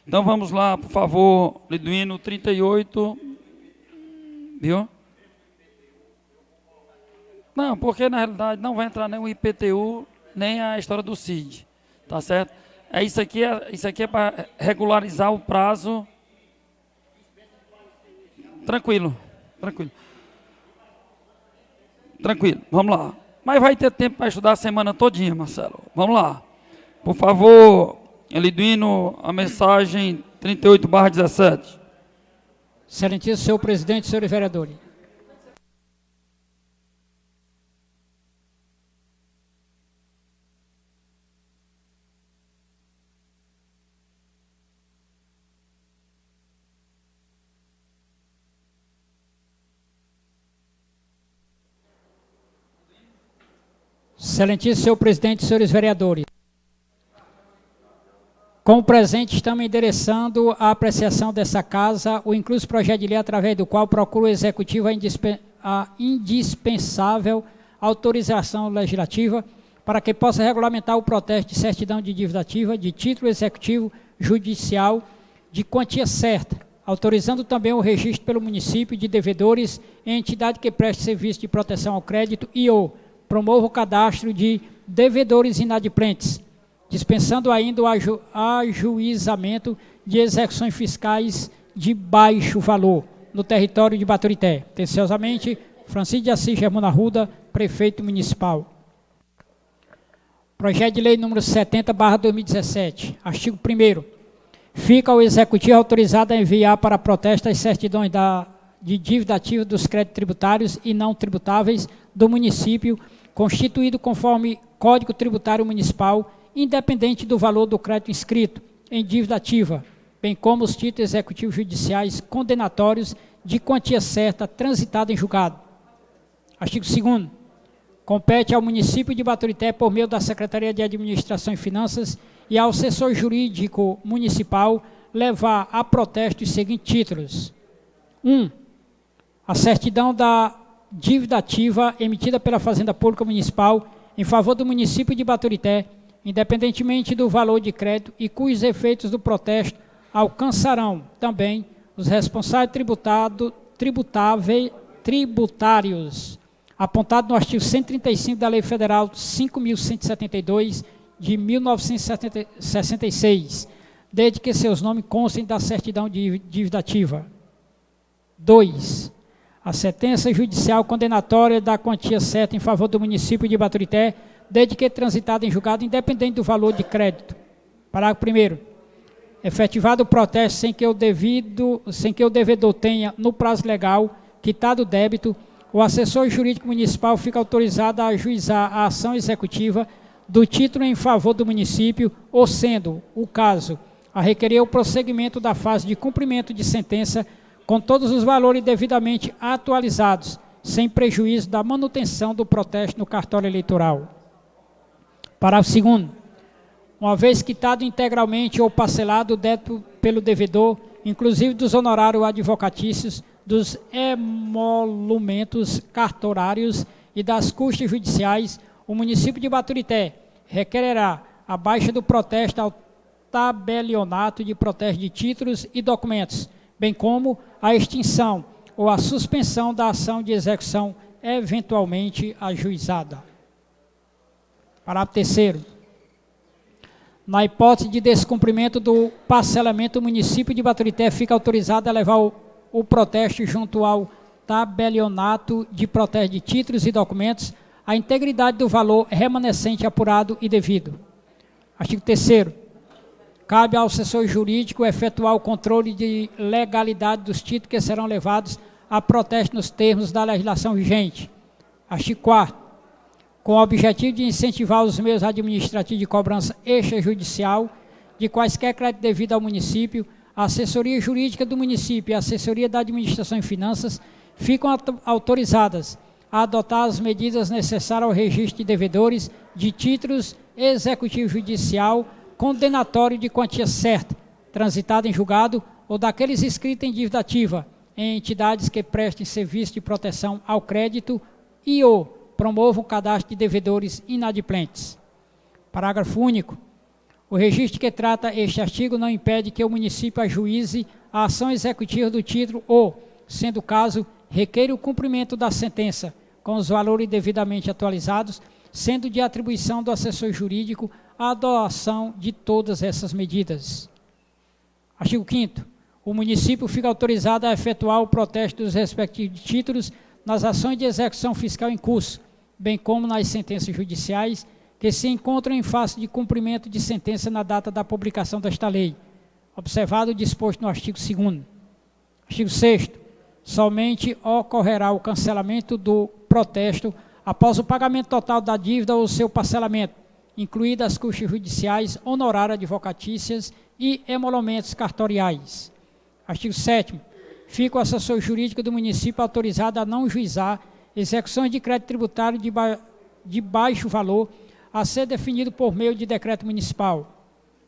Então vamos lá, por favor, Liduíno, 38, viu? Não, porque na realidade não vai entrar nem o IPTU, nem a história do CID, tá certo? Isso aqui é para regularizar o prazo. Tranquilo, vamos lá. Mas vai ter tempo para estudar a semana todinha, Marcelo. Vamos lá. Por favor, Liduíno, a mensagem 38/17. Excelentíssimo senhor presidente, senhores vereadores. Excelentíssimo senhor presidente, senhores vereadores. Com o presente, estamos endereçando a apreciação dessa casa, o incluso projeto de lei através do qual procura o Executivo a indispensável autorização legislativa para que possa regulamentar o protesto de certidão de dívida ativa, de título executivo judicial, de quantia certa, autorizando também o registro pelo município de devedores em entidade que preste serviço de proteção ao crédito e ou promova o cadastro de devedores inadimplentes, dispensando ainda o ajuizamento de execuções fiscais de baixo valor no território de Baturité. Atenciosamente, Francisco de Assis Germano Arruda, Prefeito Municipal. Projeto de Lei número 70/2017. Artigo 1º. Fica o Executivo autorizado a enviar para protesto as certidões de dívida ativa dos créditos tributários e não tributáveis do município, constituído conforme Código Tributário Municipal, independente do valor do crédito inscrito em dívida ativa, bem como os títulos executivos judiciais condenatórios de quantia certa transitada em julgado. Artigo 2º. Compete ao município de Baturité, por meio da Secretaria de Administração e Finanças e ao assessor jurídico municipal, levar a protesto os seguintes títulos. 1. A certidão da dívida ativa emitida pela Fazenda Pública Municipal em favor do município de Baturité, independentemente do valor de crédito e cujos efeitos do protesto alcançarão também os responsáveis tributários, apontado no artigo 135 da Lei Federal 5.172, de 1966, desde que seus nomes constem da certidão de dívida ativa. 2. A sentença judicial condenatória da quantia certa em favor do município de Baturité, desde que transitada em julgado, independente do valor de crédito. Parágrafo 1º. Efetivado o protesto sem que o devedor tenha, no prazo legal, quitado o débito, o assessor jurídico municipal fica autorizado a ajuizar a ação executiva do título em favor do município, ou sendo o caso, a requerer o prosseguimento da fase de cumprimento de sentença com todos os valores devidamente atualizados, sem prejuízo da manutenção do protesto no cartório eleitoral. Parágrafo 2º. Uma vez quitado integralmente ou parcelado o débito pelo devedor, inclusive dos honorários advocatícios, dos emolumentos cartorários e das custas judiciais, o município de Baturité requererá a baixa do protesto ao tabelionato de protesto de títulos e documentos, bem como a extinção ou a suspensão da ação de execução eventualmente ajuizada. Parágrafo 3º. Na hipótese de descumprimento do parcelamento, o município de Baturité fica autorizado a levar o protesto junto ao tabelionato de protesto de títulos e documentos, a integridade do valor remanescente apurado e devido. Artigo 3º. Cabe ao assessor jurídico efetuar o controle de legalidade dos títulos que serão levados a protesto nos termos da legislação vigente. Artigo 4º. Com o objetivo de incentivar os meios administrativos de cobrança extrajudicial de quaisquer crédito devido ao município, a assessoria jurídica do município e a assessoria da administração e finanças ficam autorizadas a adotar as medidas necessárias ao registro de devedores de títulos executivo judicial condenatório de quantia certa, transitado em julgado, ou daqueles inscritos em dívida ativa em entidades que prestem serviço de proteção ao crédito e ou promovam o cadastro de devedores inadimplentes. Parágrafo único. O registro que trata este artigo não impede que o município ajuize a ação executiva do título ou, sendo o caso, requeira o cumprimento da sentença com os valores devidamente atualizados, sendo de atribuição do assessor jurídico a adoção de todas essas medidas. Artigo 5º. O município fica autorizado a efetuar o protesto dos respectivos títulos nas ações de execução fiscal em curso, bem como nas sentenças judiciais que se encontram em face de cumprimento de sentença na data da publicação desta lei, observado o disposto no artigo 2º. Artigo 6º. Somente ocorrerá o cancelamento do protesto após o pagamento total da dívida ou seu parcelamento, incluídas as custas judiciais, honorários advocatícias e emolumentos cartoriais. Artigo 7º. Fica o assessor jurídico do município autorizado a não juizar execuções de crédito tributário de baixo valor a ser definido por meio de decreto municipal.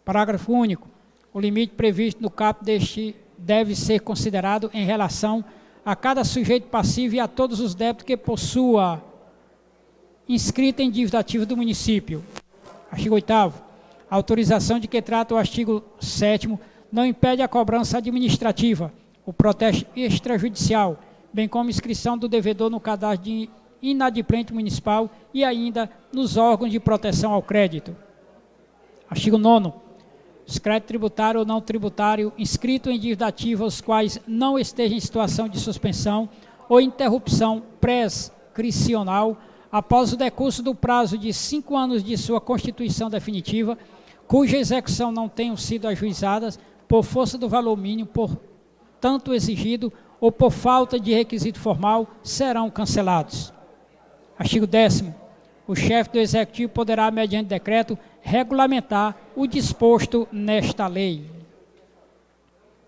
Parágrafo único. O limite previsto no caput deste deve ser considerado em relação a cada sujeito passivo e a todos os débitos que possua inscrita em dívida ativa do município. Artigo 8º. A autorização de que trata o artigo 7º não impede a cobrança administrativa, o protesto extrajudicial, bem como inscrição do devedor no cadastro de inadimplente municipal e ainda nos órgãos de proteção ao crédito. Artigo 9º. Os créditos tributários ou não tributários inscritos em dívida ativa, os quais não estejam em situação de suspensão ou interrupção prescricional após o decurso do prazo de 5 anos de sua constituição definitiva, cuja execução não tenham sido ajuizadas por força do valor mínimo, por tanto exigido ou por falta de requisito formal, serão cancelados. Artigo 10º. O chefe do Executivo poderá, mediante decreto, regulamentar o disposto nesta lei.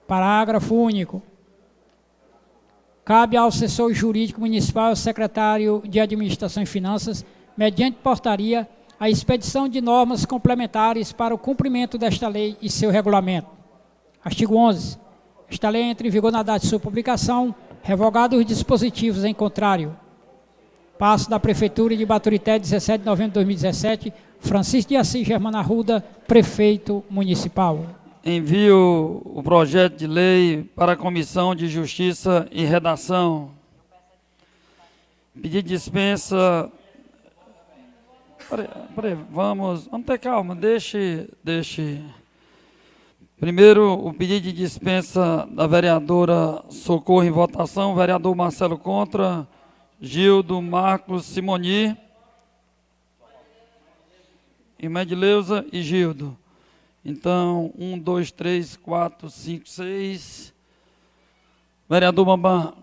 Parágrafo único. Cabe ao assessor jurídico municipal e ao secretário de Administração e Finanças, mediante portaria, a expedição de normas complementares para o cumprimento desta lei e seu regulamento. Artigo 11. Esta lei entra em vigor na data de sua publicação, revogados os dispositivos em contrário. Passo da Prefeitura de Baturité, 17 de novembro de 2017, Francisco de Assis Germano Arruda, Prefeito Municipal. Envio o projeto de lei para a Comissão de Justiça e Redação. Pedido de dispensa Peraí, vamos ter calma, deixe. Primeiro, o pedido de dispensa da vereadora Socorro em votação, vereador Marcelo contra, Gildo, Marcos, Simoni, Imedileuza e Gildo. Então, 1, 2, 3, 4, 5, 6. Vereador Bambam,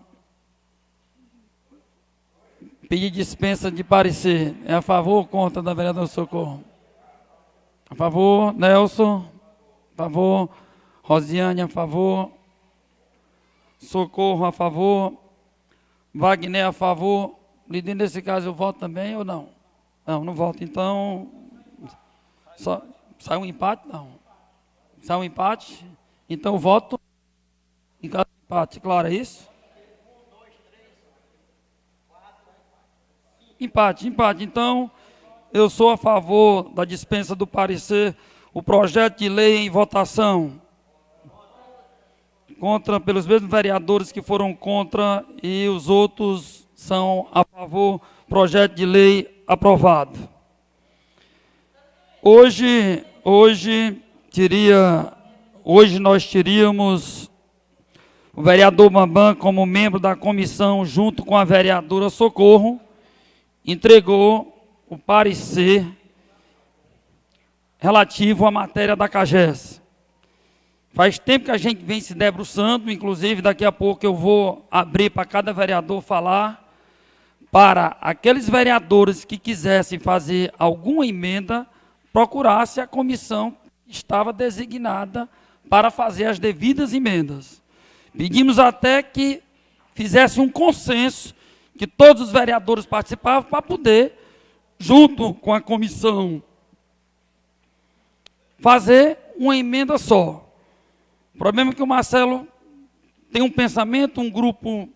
pedir dispensa de parecer. É a favor ou contra da vereadora Socorro? A favor. Nelson? A favor. Rosiane, a favor. Socorro, a favor. Wagner, a favor. Líder, nesse caso, eu voto também ou não? Não voto. Então, sai um empate? Não. Sai um empate? Então, voto em caso de empate. Claro, é isso? Empate. Então, eu sou a favor da dispensa do parecer. O projeto de lei em votação. Contra, pelos mesmos vereadores que foram contra e os outros são a favor. Projeto de lei aprovado. Hoje nós teríamos o vereador Bambam como membro da comissão, junto com a vereadora Socorro, entregou o parecer relativo à matéria da CAGES. Faz tempo que a gente vem se debruçando, inclusive daqui a pouco eu vou abrir para cada vereador falar, para aqueles vereadores que quisessem fazer alguma emenda, procurasse a comissão que estava designada para fazer as devidas emendas. Pedimos até que fizesse um consenso, que todos os vereadores participavam para poder, junto com a comissão, fazer uma emenda só. O problema é que o Marcelo tem um pensamento, um grupo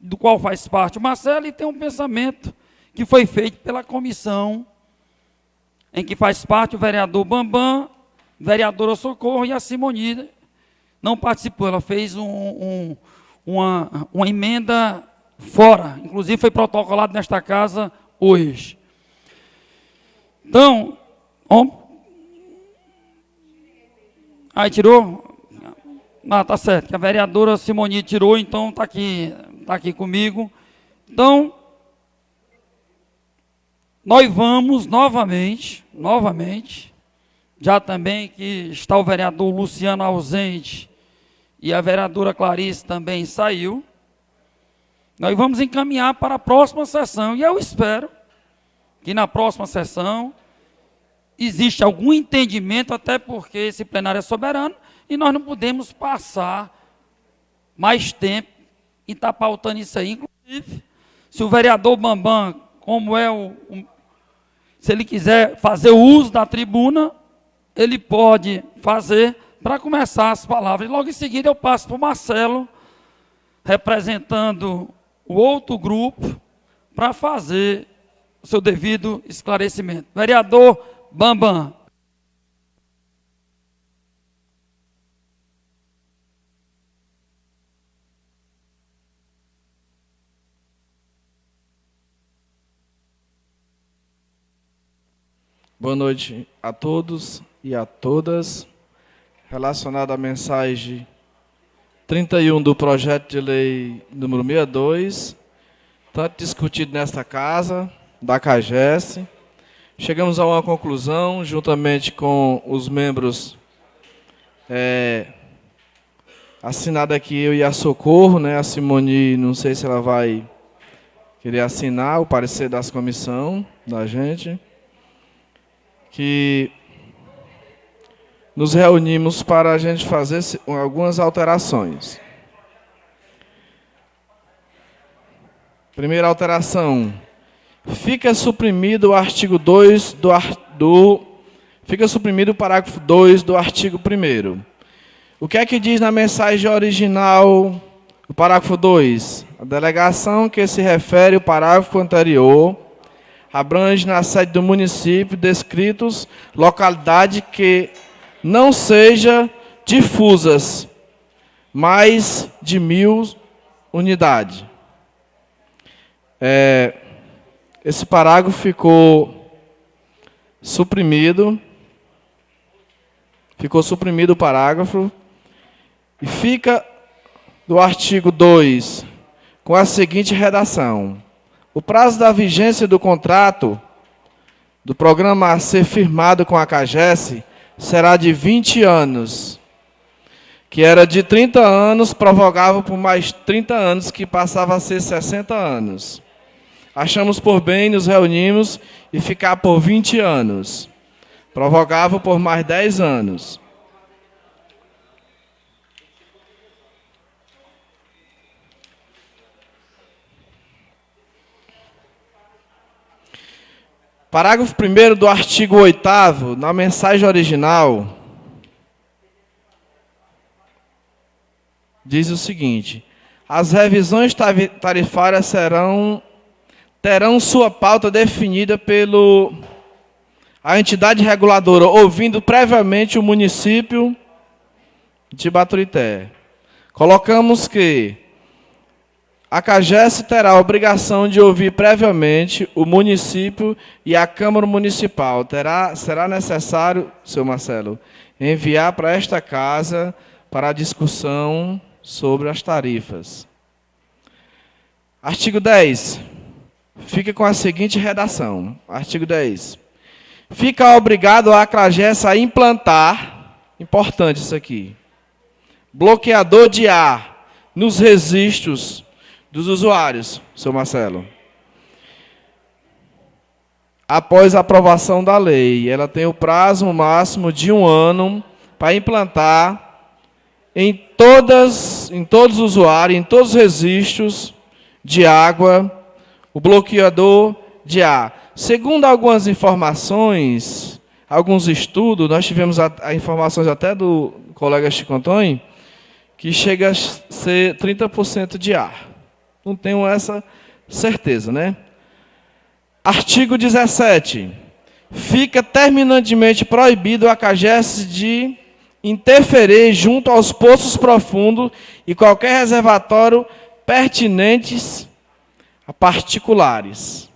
do qual faz parte o Marcelo, e tem um pensamento que foi feito pela comissão, em que faz parte o vereador Bambam, vereadora Socorro e a Simoni não participou. Ela fez uma emenda fora, inclusive foi protocolado nesta casa hoje. Então, aí tirou? Tá certo, que a vereadora Simoni tirou, então tá aqui comigo. Então, nós vamos novamente, já também que está o vereador Luciano ausente e a vereadora Clarice também saiu, nós vamos encaminhar para a próxima sessão, e eu espero que na próxima sessão existe algum entendimento, até porque esse plenário é soberano, e nós não podemos passar mais tempo em estar pautando isso aí. Inclusive, se o vereador Bambam, como é se ele quiser fazer o uso da tribuna, ele pode fazer para começar as palavras. E logo em seguida eu passo para o Marcelo, representando o outro grupo, para fazer o seu devido esclarecimento. Vereador Bambam. Boa noite a todos e a todas. Relacionado à mensagem 31 do projeto de lei número 62, tanto discutido nesta casa, da CAGES, chegamos a uma conclusão, juntamente com os membros, assinado aqui eu e a Socorro, né? A Simoni, não sei se ela vai querer assinar o parecer das comissão da gente, que nos reunimos para a gente fazer algumas alterações. Primeira alteração: fica suprimido o artigo 2 fica suprimido o parágrafo 2 do artigo 1º. O que é que diz na mensagem original o parágrafo 2? A delegação que se refere ao parágrafo anterior abrange na sede do município descritos localidade que não seja difusas, mais de 1000 unidades. Esse parágrafo ficou suprimido. Ficou suprimido o parágrafo. E fica do artigo 2 com a seguinte redação: o prazo da vigência do contrato do programa a ser firmado com a CAGES será de 20 anos, que era de 30 anos, prorrogável por mais 30 anos, que passava a ser 60 anos. Achamos por bem nos reunimos e ficar por 20 anos, prorrogável por mais 10 anos. Parágrafo 1º do artigo 8º, na mensagem original, diz o seguinte: as revisões tarifárias terão sua pauta definida a entidade reguladora, ouvindo previamente o município de Baturité. Colocamos que a CAGES terá a obrigação de ouvir previamente o município e a Câmara Municipal. Será necessário, seu Marcelo, enviar para esta casa para a discussão sobre as tarifas. Artigo 10. Fica com a seguinte redação. Artigo 10. Fica obrigado a CAGES a implantar, importante isso aqui, bloqueador de ar nos registros dos usuários, seu Marcelo. Após a aprovação da lei, ela tem o prazo máximo de 1 ano para implantar em todos os usuários, em todos os registros de água, o bloqueador de ar. Segundo algumas informações, alguns estudos, nós tivemos informações até do colega Chico Antônio, que chega a ser 30% de ar. Não tenho essa certeza, né? Artigo 17. Fica terminantemente proibido a CAGES de interferir junto aos poços profundos e qualquer reservatório pertinentes a particulares.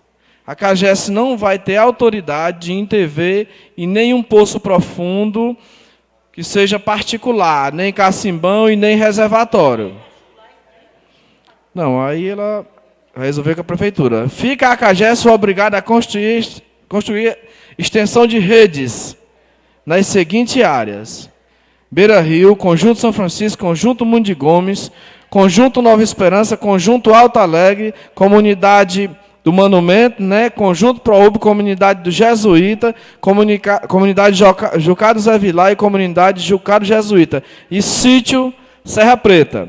A CAGES não vai ter autoridade de intervir em nenhum poço profundo que seja particular, nem cacimbão e nem reservatório. Não, aí ela resolveu com a prefeitura. Fica a CAGES obrigada a construir extensão de redes nas seguintes áreas: Beira Rio, Conjunto São Francisco, Conjunto Mundo de Gomes, Conjunto Nova Esperança, Conjunto Alto Alegre, Comunidade do Monumento, né? Conjunto Proúbe, Comunidade do Jesuíta, Comunidade Jucado Zé Vilar e Comunidade Jucado Jesuíta. E Sítio Serra Preta.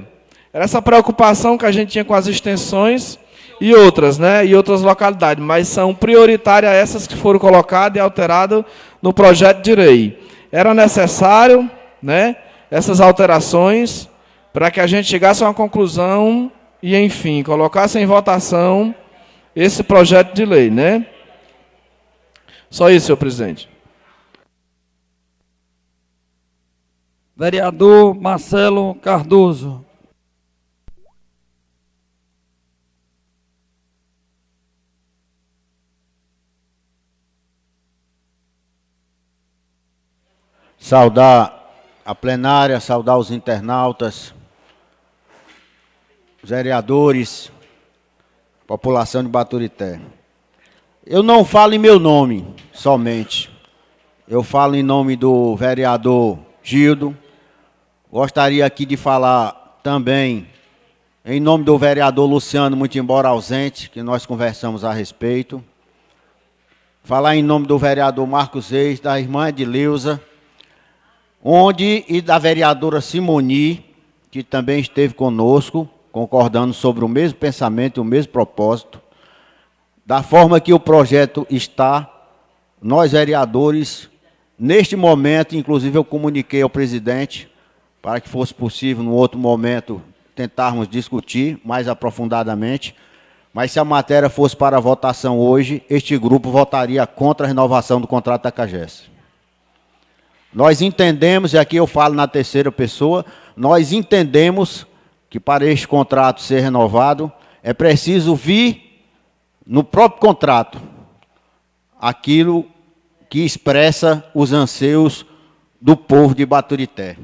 Era essa preocupação que a gente tinha com as extensões e outras, né? E outras localidades, mas são prioritárias essas que foram colocadas e alteradas no projeto de lei. Era necessário, né, essas alterações para que a gente chegasse a uma conclusão e, enfim, colocasse em votação esse projeto de lei, né? Só isso, senhor presidente. Vereador Marcelo Cardoso. Saudar a plenária, saudar os internautas, os vereadores, população de Baturité. Eu não falo em meu nome somente, eu falo em nome do vereador Gildo. Gostaria aqui de falar também em nome do vereador Luciano, muito embora ausente, que nós conversamos a respeito. Falar em nome do vereador Marcos Reis, da irmã Edileuza, e da vereadora Simoni, que também esteve conosco, concordando sobre o mesmo pensamento e o mesmo propósito. Da forma que o projeto está, nós vereadores, neste momento, inclusive eu comuniquei ao presidente, para que fosse possível, no outro momento, tentarmos discutir mais aprofundadamente, mas se a matéria fosse para votação hoje, este grupo votaria contra a renovação do contrato da CAGES. Nós entendemos, e aqui eu falo na terceira pessoa, nós entendemos que para este contrato ser renovado, é preciso vir no próprio contrato aquilo que expressa os anseios do povo de Baturité.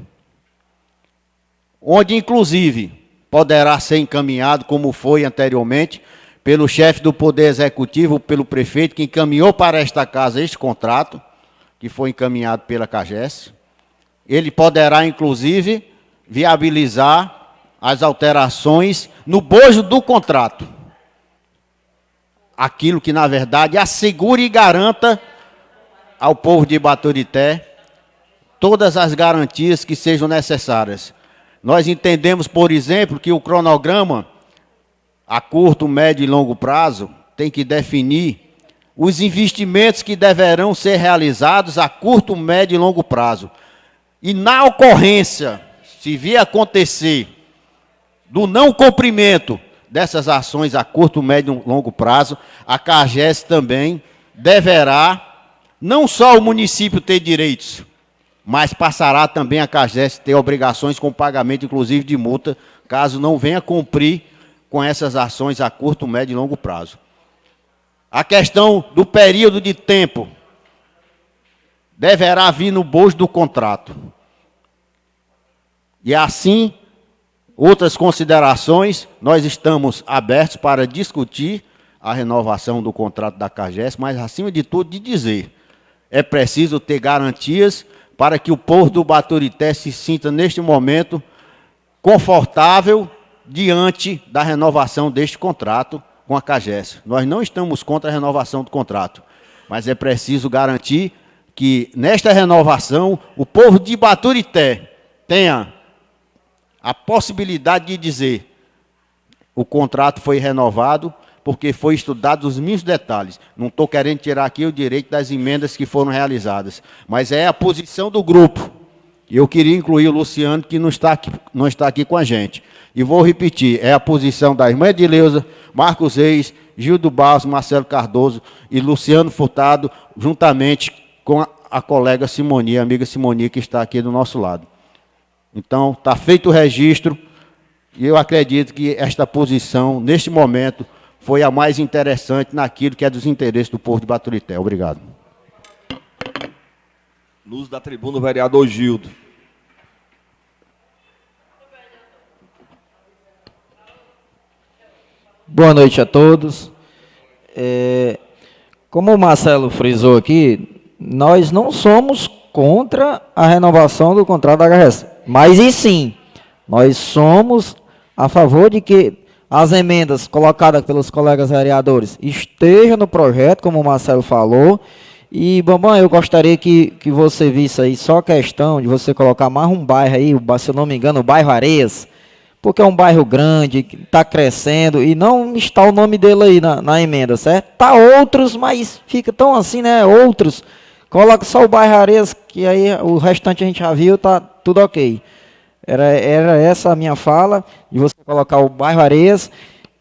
Onde, inclusive, poderá ser encaminhado, como foi anteriormente, pelo chefe do Poder Executivo, pelo prefeito, que encaminhou para esta casa este contrato, que foi encaminhado pela CAGES. Ele poderá, inclusive, viabilizar as alterações no bojo do contrato. Aquilo que, na verdade, assegure e garanta ao povo de Baturité todas as garantias que sejam necessárias. Nós entendemos, por exemplo, que o cronograma a curto, médio e longo prazo tem que definir os investimentos que deverão ser realizados a curto, médio e longo prazo. E na ocorrência, se vier acontecer do não cumprimento dessas ações a curto, médio e longo prazo, a CAGES também deverá, não só o município ter direitos, mas passará também a CAGES ter obrigações com pagamento, inclusive de multa, caso não venha cumprir com essas ações a curto, médio e longo prazo. A questão do período de tempo deverá vir no bojo do contrato. E assim, outras considerações, nós estamos abertos para discutir a renovação do contrato da CAGES, mas acima de tudo de dizer, é preciso ter garantias para que o povo do Baturité se sinta neste momento confortável diante da renovação deste contrato com a CAGES. Nós não estamos contra a renovação do contrato, mas é preciso garantir que nesta renovação o povo de Baturité tenha a possibilidade de dizer o contrato foi renovado porque foi estudado os mínimos detalhes. Não estou querendo tirar aqui o direito das emendas que foram realizadas, mas é a posição do grupo. Eu queria incluir o Luciano, que não está aqui com a gente. E vou repetir, é a posição da irmã Edileuza, Marcos Reis, Gildo Barros, Marcelo Cardoso e Luciano Furtado, juntamente com a colega Simoni, a amiga Simoni, que está aqui do nosso lado. Então, está feito o registro, e eu acredito que esta posição, neste momento, foi a mais interessante naquilo que é dos interesses do povo de Baturité. Obrigado. No uso da tribuna, o vereador Gildo. Boa noite a todos. Como o Marcelo frisou aqui, nós não somos contra a renovação do contrato da HRS, mas e sim, nós somos a favor de que as emendas colocadas pelos colegas vereadores estejam no projeto, como o Marcelo falou. E, Bambam, eu gostaria que você visse aí só a questão de você colocar mais um bairro aí, se eu não me engano, o bairro Areias, porque é um bairro grande, que está crescendo, e não está o nome dele aí na emenda, certo? Tá outros, mas fica tão assim, né? Outros. Coloca só o bairro Areias, que aí o restante a gente já viu, tá tudo ok. Era essa a minha fala, de você colocar o bairro Areias.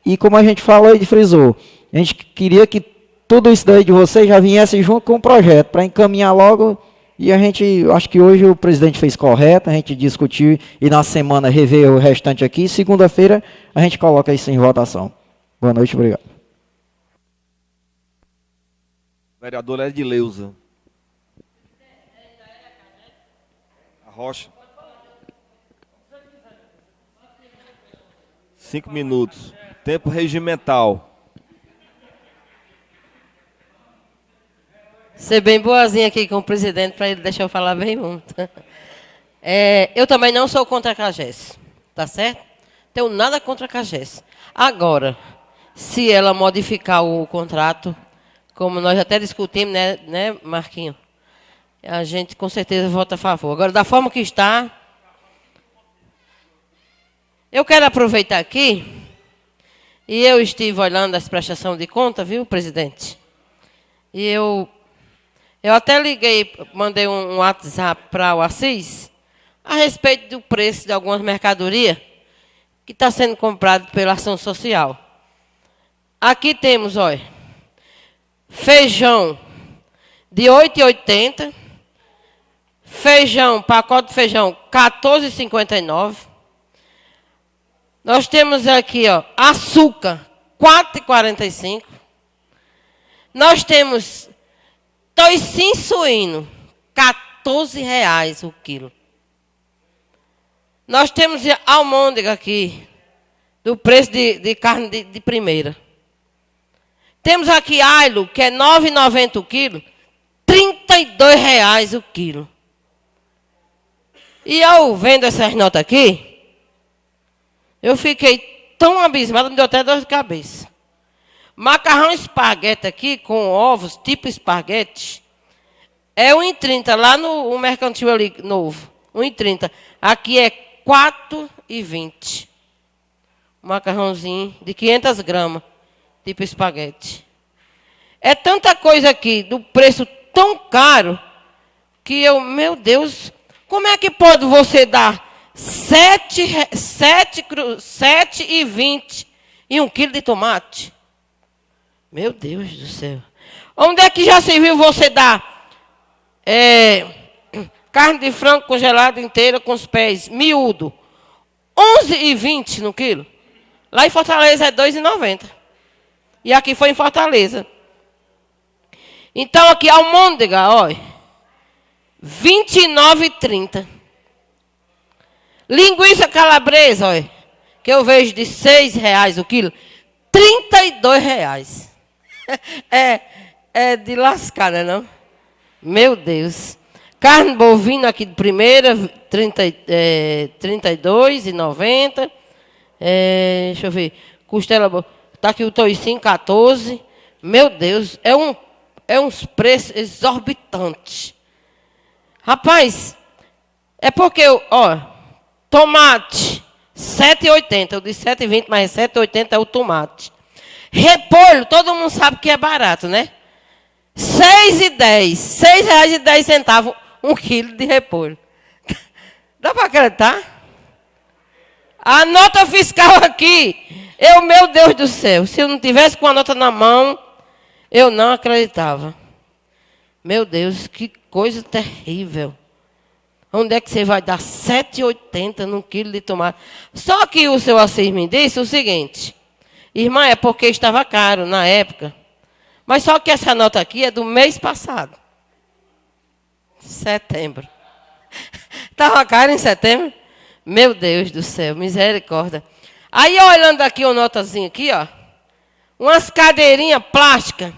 E como a gente falou e frisou, a gente queria que tudo isso daí de vocês já viesse junto com o projeto, para encaminhar logo. E a gente, acho que hoje o presidente fez correto, a gente discutiu e na semana rever o restante aqui. Segunda-feira a gente coloca isso em votação. Boa noite, obrigado. Vereador Edileuza. A Rocha. 5 minutos. Tempo regimental. Ser bem boazinha aqui com o presidente, para ele deixar eu falar bem muito. Eu também não sou contra a CAGES, tá certo? Tenho nada contra a CAGES. Agora, se ela modificar o contrato, como nós até discutimos, né, Marquinho? A gente com certeza vota a favor. Agora, da forma que está, eu quero aproveitar aqui, e eu estive olhando as prestações de conta, viu, presidente? E eu até liguei, mandei um WhatsApp para o Assis a respeito do preço de algumas mercadorias que está sendo comprado pela ação social. Aqui temos, olha, feijão de R$ 8,80, pacote de feijão R$ 14,59. Nós temos aqui, ó, açúcar R$ 4,45. Nós temos Toicinho suíno, R$14 o quilo. Nós temos almôndega aqui, do preço de carne de primeira. Temos aqui alho, que é R$ 9,90 o quilo, R$32 o quilo. E eu vendo essas notas aqui, eu fiquei tão abismado, me deu até dor de cabeça. Macarrão espaguete aqui, com ovos, tipo espaguete, é R$1,30, lá no mercantil ali, novo. R$1,30. Aqui é R$4,20. Um macarrãozinho de 500 gramas, tipo espaguete. É tanta coisa aqui, do preço tão caro, que eu, meu Deus, como é que pode você dar 7,20 e 1 quilo de tomate? Meu Deus do céu. Onde é que já se viu você dar carne de frango congelada inteira com os pés miúdo, 11,20 no quilo? Lá em Fortaleza é 2,90. E aqui foi em Fortaleza. Então aqui almôndega, olha, 29,30. Linguiça calabresa, olha, que eu vejo de R$6 o quilo, R$32. É de lascar, né, não? Meu Deus. Carne bovina aqui de primeira, R$32,90. Deixa eu ver. Costela, tá aqui o toicinho, 14. Meu Deus, é uns preços exorbitantes. Rapaz, é porque, ó, tomate, R$7,80. Eu disse R$7,20, mas R$7,80 é o tomate. Repolho, todo mundo sabe que é barato, né? R$6,10. R$6,10 1 quilo de repolho. Dá para acreditar? A nota fiscal aqui, meu Deus do céu, se eu não tivesse com a nota na mão, eu não acreditava. Meu Deus, que coisa terrível. Onde é que você vai dar R$7,80 num quilo de tomate? Só que o seu Assis me disse o seguinte: irmã, é porque estava caro na época. Mas só que essa nota aqui é do mês passado. Setembro. Estava caro em setembro? Meu Deus do céu, misericórdia. Aí, olhando aqui uma notazinha aqui, ó. Umas cadeirinhas plásticas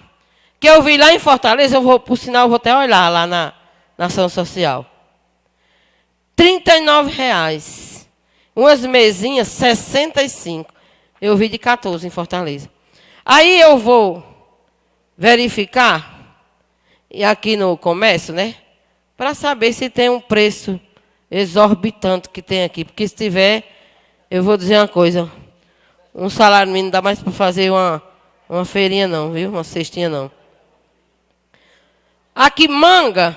que eu vi lá em Fortaleza, por sinal, eu vou até olhar lá na ação social. R$39. Umas mesinhas, 65. Eu vi de 14 em Fortaleza. Aí eu vou verificar, e aqui no comércio, né? Para saber se tem um preço exorbitante que tem aqui. Porque se tiver, eu vou dizer uma coisa. Um salário mínimo não dá mais para fazer uma feirinha não, viu? Uma cestinha não. Aqui manga,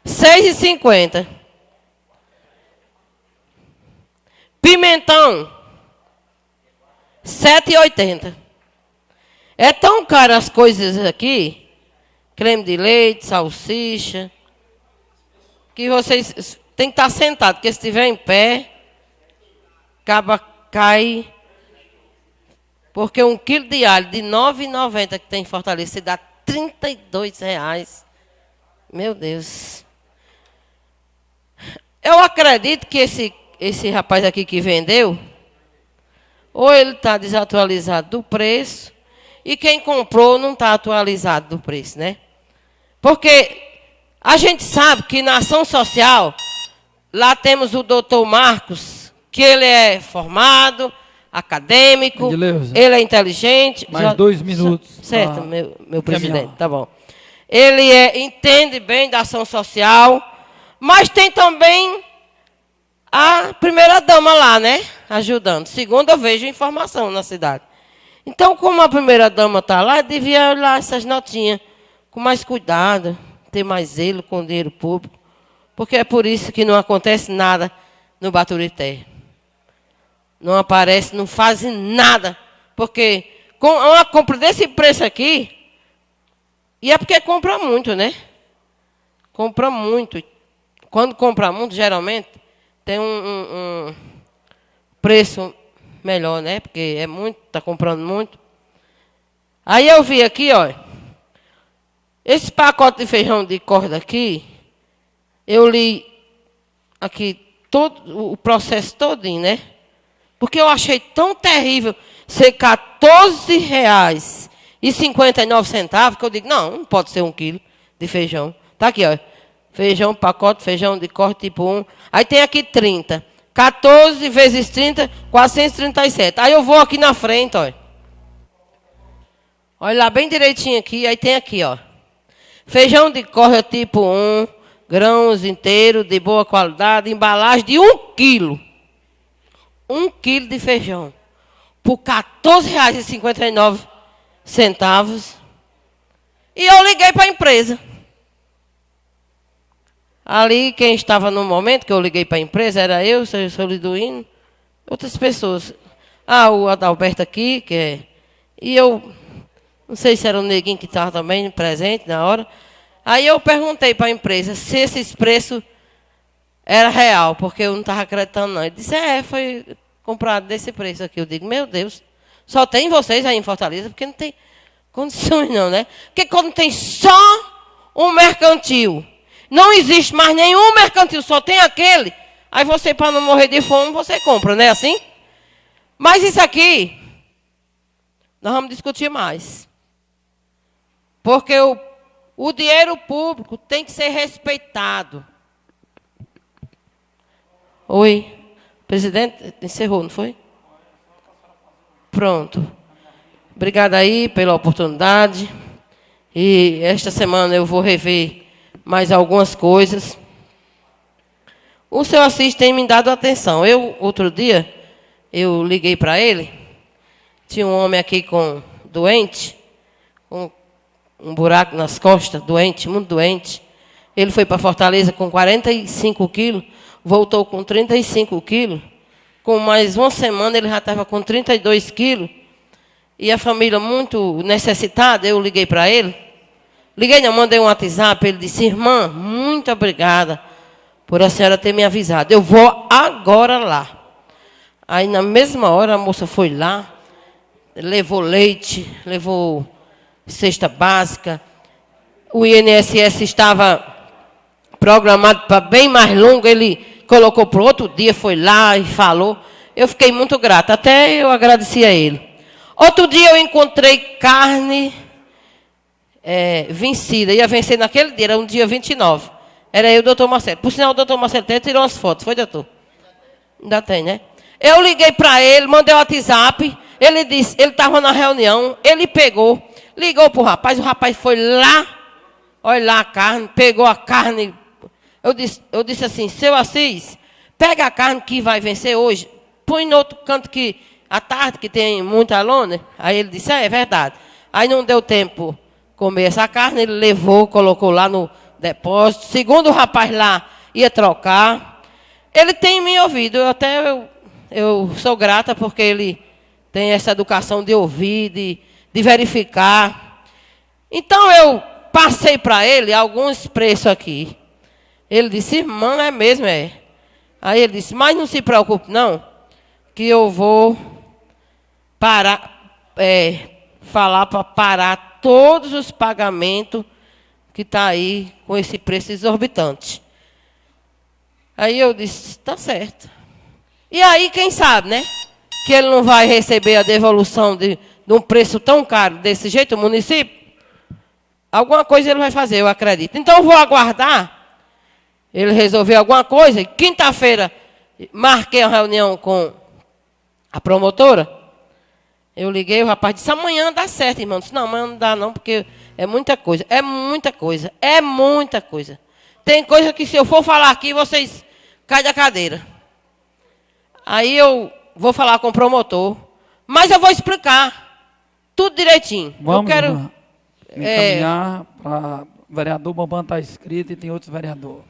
R$6,50. Pimentão, R$7,80. É tão caro as coisas aqui, creme de leite, salsicha, que vocês têm que estar sentados, porque se estiver em pé, cai. Porque 1 quilo de alho de R$9,90 que tem em Fortaleza, se dá R$32. Meu Deus. Eu acredito que esse rapaz aqui que vendeu, ou ele está desatualizado do preço, e quem comprou não está atualizado do preço, né? Porque a gente sabe que na ação social, lá temos o doutor Marcos, que ele é formado, acadêmico, Edileuza, ele é inteligente. mais 2 minutos. Certo, meu presidente, tá bom. Ele entende bem da ação social, mas tem também a primeira-dama lá, né? Ajudando. Segundo, eu vejo informação na cidade. Então, como a primeira-dama está lá, devia olhar essas notinhas com mais cuidado, ter mais zelo com o dinheiro público, porque é por isso que não acontece nada no Baturité. Não aparece, não fazem nada, porque com uma compra desse preço aqui, e é porque compra muito, né? Compra muito. Quando compra muito, geralmente, tem um preço melhor, né? Porque é muito, está comprando muito. Aí eu vi aqui, ó. Esse pacote de feijão de corda aqui, eu li aqui todo o processo todinho, né? Porque eu achei tão terrível ser R$ 14,59 que eu digo, não pode ser 1 quilo de feijão. Tá aqui, ó. Feijão, pacote, feijão de corte tipo 1. Aí tem aqui 30. 14 vezes 30, 437. Aí eu vou aqui na frente, ó. Olha lá bem direitinho aqui, aí tem aqui, ó. Feijão de corte tipo 1, grãos inteiros, de boa qualidade, embalagem de 1 quilo. 1 quilo de feijão. Por R$ 14,59. E eu liguei para a empresa. Ali, quem estava no momento que eu liguei para a empresa, era eu, seu Liduíno, outras pessoas. O Adalberto aqui, que é... E eu, não sei se era o Neguinho que estava também presente na hora. Aí eu perguntei para a empresa se esses preços eram real, porque eu não estava acreditando não. Ele disse, foi comprado desse preço aqui. Eu digo, meu Deus, só tem vocês aí em Fortaleza, porque não tem condições não, né? Porque quando tem só um mercantil, não existe mais nenhum mercantil, só tem aquele. Aí você, para não morrer de fome, você compra, não é assim? Mas isso aqui, nós vamos discutir mais. Porque o dinheiro público tem que ser respeitado. Oi, presidente, encerrou, não foi? Pronto. Obrigada aí pela oportunidade. E esta semana eu vou rever mais algumas coisas. O seu Assis tem me dado atenção. Outro dia, eu liguei para ele. Tinha um homem aqui doente, com um buraco nas costas, doente, muito doente. Ele foi para Fortaleza com 45 quilos, voltou com 35 quilos. Com mais uma semana, ele já estava com 32 quilos. E a família muito necessitada, eu liguei para ele. Mandei um WhatsApp, ele disse, irmã, muito obrigada por a senhora ter me avisado. Eu vou agora lá. Aí, na mesma hora, a moça foi lá, levou leite, levou cesta básica. O INSS estava programado para bem mais longo, ele colocou para o outro dia, foi lá e falou. Eu fiquei muito grata, até eu agradeci a ele. Outro dia eu encontrei carne vencida, ia vencer naquele dia, era um dia 29. Era eu, o doutor Marcelo. Por sinal, o doutor Marcelo até tirou umas fotos, foi, doutor? Ainda tem, né? Eu liguei para ele, mandei o WhatsApp, ele disse, ele estava na reunião, ele pegou, ligou para o rapaz foi lá, olha lá a carne, pegou a carne. Eu disse assim, seu Assis, pega a carne que vai vencer hoje, põe no outro canto que, à tarde, que tem muita lona. Aí ele disse, é verdade. Aí não deu tempo comer essa carne, ele levou, colocou lá no depósito. Segundo o rapaz lá ia trocar, ele tem me ouvido. Eu sou grata porque ele tem essa educação de ouvir, de verificar. Então eu passei para ele alguns preços aqui. Ele disse, irmão, é mesmo, é. Aí ele disse, mas não se preocupe não, que eu vou falar para parar todos os pagamentos que está aí com esse preço exorbitante. Aí eu disse, está certo. E aí, quem sabe, né? Que ele não vai receber a devolução de um preço tão caro desse jeito, o município. Alguma coisa ele vai fazer, eu acredito. Então eu vou aguardar ele resolver alguma coisa. Quinta-feira, marquei uma reunião com a promotora. Eu liguei, o rapaz disse, amanhã dá certo, irmão. Eu disse, não, amanhã não dá não, porque é muita coisa. É muita coisa. É muita coisa. Tem coisa que se eu for falar aqui, vocês caem da cadeira. Aí eu vou falar com o promotor. Mas eu vou explicar tudo direitinho. Vamos eu quero encaminhar para o vereador Bambam, está escrito, e tem outros vereadores.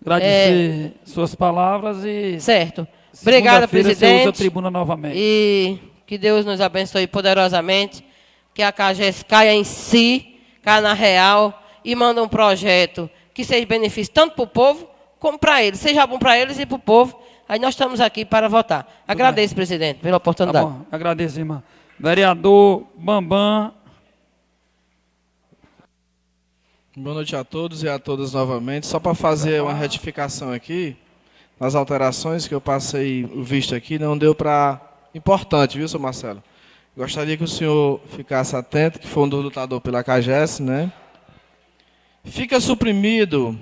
Agradecer suas palavras e... Certo. Obrigada, presidente. Você usa a tribuna novamente. E que Deus nos abençoe poderosamente. Que a CAGES caia em si, caia na real e manda um projeto que seja benefício tanto para o povo como para eles. Seja bom para eles e para o povo. Aí nós estamos aqui para votar. Agradeço, presidente, pela oportunidade. Tá bom. Agradeço, irmã. Vereador Bambam. Boa noite a todos e a todas novamente. Só para fazer uma retificação aqui, nas alterações que eu passei o visto aqui, não deu para... Importante, viu, senhor Marcelo? Gostaria que o senhor ficasse atento, que foi um lutador pela CAGES, né? Fica suprimido